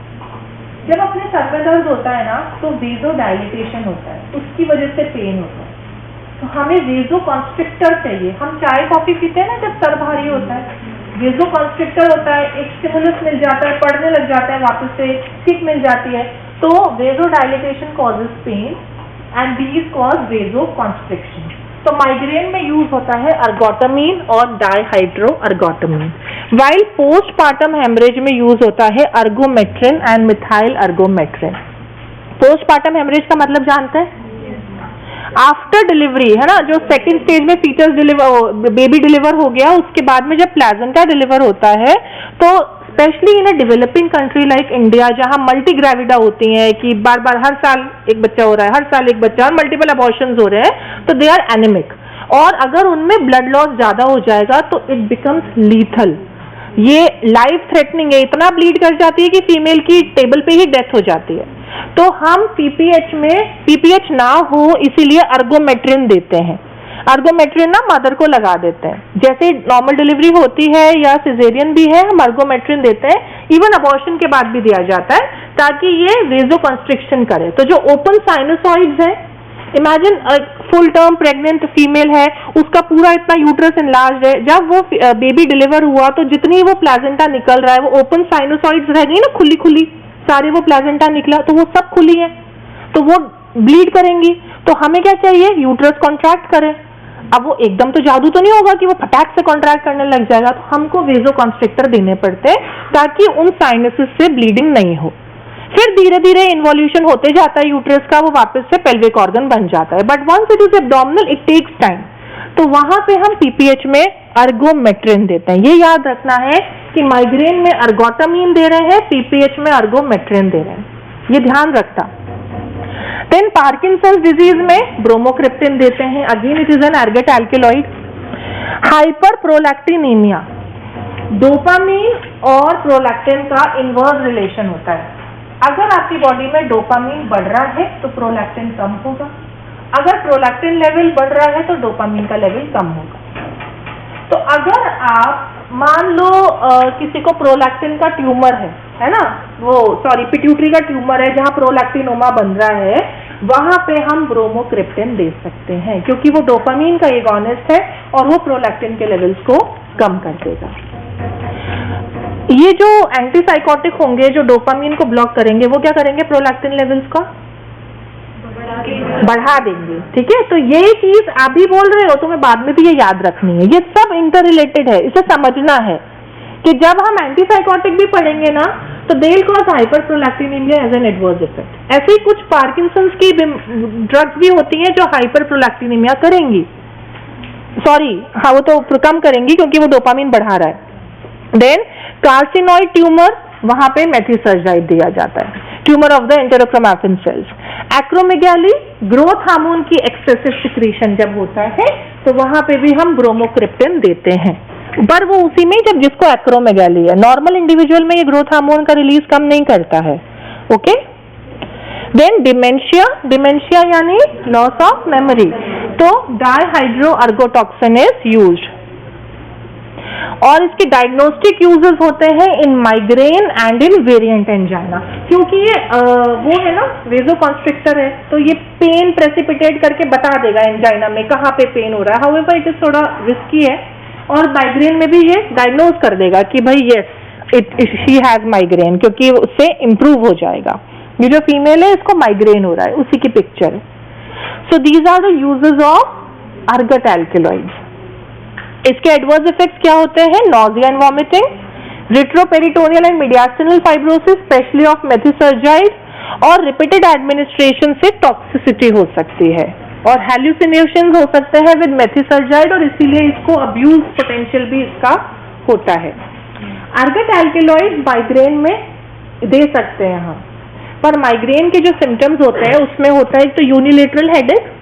जब अपने सर में दर्द होता है ना, तो वेसोडाइलेटेशन होता है, उसकी वजह से पेन होता है, तो हमें वेसोकॉन्स्ट्रिक्टर चाहिए। हम चाय कॉफी पीते हैं ना जब सर भारी होता है, वेसोकॉन्स्ट्रिक्टर होता है, एक स्टिमुलस मिल जाता है, पढ़ने लग जाते हैं, वापस से किक मिल जाती है, तो vasodilatation causes pain and these cause vasoconstriction. तो माइग्रेन में यूज होता है अर्गोटामीन और dihydro ergotamine, while postpartum haemorrhage में यूज होता है ergometrine and methyl ergometrine. Postpartum haemorrhage का मतलब जानते हैं? आफ्टर डिलीवरी, है ना, जो सेकंड स्टेज में फीटस बेबी डिलीवर हो गया, उसके बाद में जब प्लेजेंटा डिलीवर होता है, तो specially in a developing country like India, जहां मल्टी ग्रेविडा होती हैं कि बार बार हर साल एक बच्चा हो रहा है, हर साल एक बच्चा, और मल्टीपल अबॉर्शंस हो रहे हैं, तो दे आर एनेमिक, और अगर उनमें ब्लड लॉस ज्यादा हो जाएगा तो इट बिकम्स लीथल। ये लाइफ थ्रेटनिंग है, इतना ब्लीड कर जाती है कि फीमेल की टेबल पे ही डेथ हो जाती है। तो हम पीपीएच ना हो इसीलिए अर्गोमेट्रिन देते हैं। अर्गोमेट्रिन ना मदर को लगा देते हैं, जैसे नॉर्मल डिलीवरी होती है या सिजेरियन भी है, हम अर्गोमेट्रिन देते हैं, इवन अबॉर्शन के बाद भी दिया जाता है, ताकि ये वेजोकंस्ट्रिक्शन करे। तो जो ओपन साइनोसॉइड्स है, imagine full term pregnant female है, उसका पूरा इतना यूट्रस इनलार्ज है, जब वो बेबी डिलीवर हुआ तो जितनी वो प्लेजेंटा निकल रहा है, वो ओपन साइनोसॉइड्स रह गई ना, खुली खुली सारे, वो प्लेजेंटा निकला तो वो सब खुली है, तो वो ब्लीड करेंगी। तो हमें क्या चाहिए? यूट्रस कॉन्ट्रैक्ट करे। अब वो एकदम तो जादू तो नहीं होगा कि वो फटाक से कॉन्ट्रैक्ट करने लग जाएगा, तो हमको वेजोकंस्ट्रिक्टर देने पड़ते हैं ताकि उन साइनसेस से ब्लीडिंग नहीं हो। फिर धीरे धीरे इन्वॉल्यूशन होते जाता है यूट्रस का, वो वापस से पेल्विक ऑर्गन बन जाता है, but once it is abdominal it takes time. तो वहां पे हम पीपीएच में अर्गोमेट्रिन देते हैं। ये याद रखना है कि माइग्रेन में अर्गोटामीन दे रहे हैं, पीपीएच में अर्गोमेट्रिन दे रहे हैं, ये ध्यान रखना। देन पार्किंसंस डिजीज में ब्रोमोक्रिप्टिन देते हैं, again it is an ergot alkaloid. Hyper prolactinaemia, dopamine और प्रोलैक्टिन का इनवर्स रिलेशन होता है। अगर आपकी बॉडी में डोपामीन बढ़ रहा है तो प्रोलैक्टिन कम होगा, अगर प्रोलैक्टिन लेवल बढ़ रहा है तो डोपामीन का लेवल कम होगा। तो अगर आप मान लो किसी को प्रोलैक्टिन का ट्यूमर है ना, वो पिट्यूटरी का ट्यूमर है जहां प्रोलैक्टिनोमा बन रहा है, वहां पे हम ब्रोमोक्रिप्टिन दे सकते हैं, क्योंकि वो डोपामीन का एगोनिस्ट है और वो प्रोलैक्टिन के लेवल्स को कम कर देगा। ये जो एंटीसाइकोटिक होंगे जो डोपामीन को ब्लॉक करेंगे, वो क्या करेंगे? प्रोलैक्टिन लेवल्स को बढ़ा देंगे, ठीक है। तो ये चीज आप भी बोल रहे हो, तुम्हें बाद में भी ये याद रखनी है, ये सब इंटर रिलेटेड है, इसे समझना है कि जब हम एंटीसाइकोटिक भी पढ़ेंगे ना, तो they will cause hyper prolactinaemia as an adverse effect. ऐसे ही कुछ पार्किंसंस की ड्रग्स भी होती हैं जो हाइपर प्रोलैक्टिनीमिया करेंगी, हाँ वो तो कम करेंगी क्योंकि वो डोपामीन बढ़ा रहा है। देन कार्सिनॉइड ट्यूमर, वहां पे मेथिसर्जाइड दिया जाता है, tumour of the enterochromaffin cells. Acromegaly, growth hormone की एक्सेसिव सिक्रीशन जब होता है तो वहां पे भी हम ब्रोमोक्रिप्टिन देते हैं, पर वो उसी में जब जिसको एक्रोमेगाली है। नॉर्मल इंडिविजुअल में ये ग्रोथ हार्मोन का रिलीज कम नहीं करता है, ओके। देन डिमेंशिया यानी लॉस ऑफ मेमोरी, तो डाइहाइड्रो अर्गोटॉक्सिन इज यूज्ड। और इसके डायग्नोस्टिक यूजेस होते हैं in migraine and in variant angina, क्योंकि ये वो है ना, वेजोकंस्ट्रिक्टर है, तो ये पेन प्रेसिपिटेट करके बता देगा एंजाइना में कहाँ पे पेन हो रहा है। हाउएवर इट इज थोड़ा रिस्की है, और माइग्रेन में भी ये डायग्नोज कर देगा कि भाई यस शी हैज माइग्रेन, क्योंकि उससे इम्प्रूव हो जाएगा। ये जो फीमेल है इसको माइग्रेन हो रहा है, उसी की पिक्चर है। So these are the uses of ergot alkaloids. इसके एडवर्स इफेक्ट्स क्या होते हैं? Nausea and vomiting, retroperitoneal and mediastinal fibrosis specially of methysergide, और रिपीटेड एडमिनिस्ट्रेशन से टॉक्सिसिटी हो सकती है, और हैल्यूसिनेशंस हो सकते हैं विद मेथिसर्जाइड, और इसीलिए इसको अब्यूज पोटेंशियल भी इसका होता है। अर्गट एल्केलॉइड माइग्रेन में दे सकते हैं हम, पर माइग्रेन के जो सिम्टम्स होते हैं उसमें होता है एक तो यूनिलेटरल हेडेक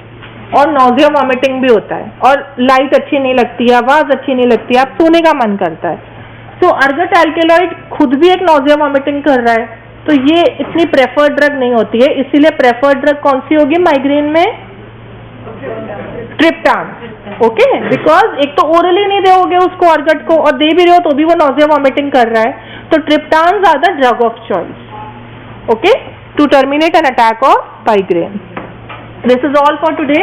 और नॉजिया वॉमिटिंग भी होता है, और लाइट अच्छी नहीं लगती है, आवाज अच्छी नहीं लगती है, आप सोने का मन करता है। तो अर्गट एल्केलॉइड खुद भी एक नॉजिया वॉमिटिंग कर रहा है, तो ये इतनी प्रेफर्ड ड्रग नहीं होती है। इसीलिए प्रेफर्ड ड्रग कौन सी होगी माइग्रेन में? ट्रिप्टान, ओके, बिकॉज एक तो ओरली नहीं दोगे उसको अर्गट को, और दे भी रहे हो तो भी वो नॉजिया वॉमिटिंग कर रहा है, तो triptan are the drug of choice, okay, to terminate an attack of migraine. This is all for today.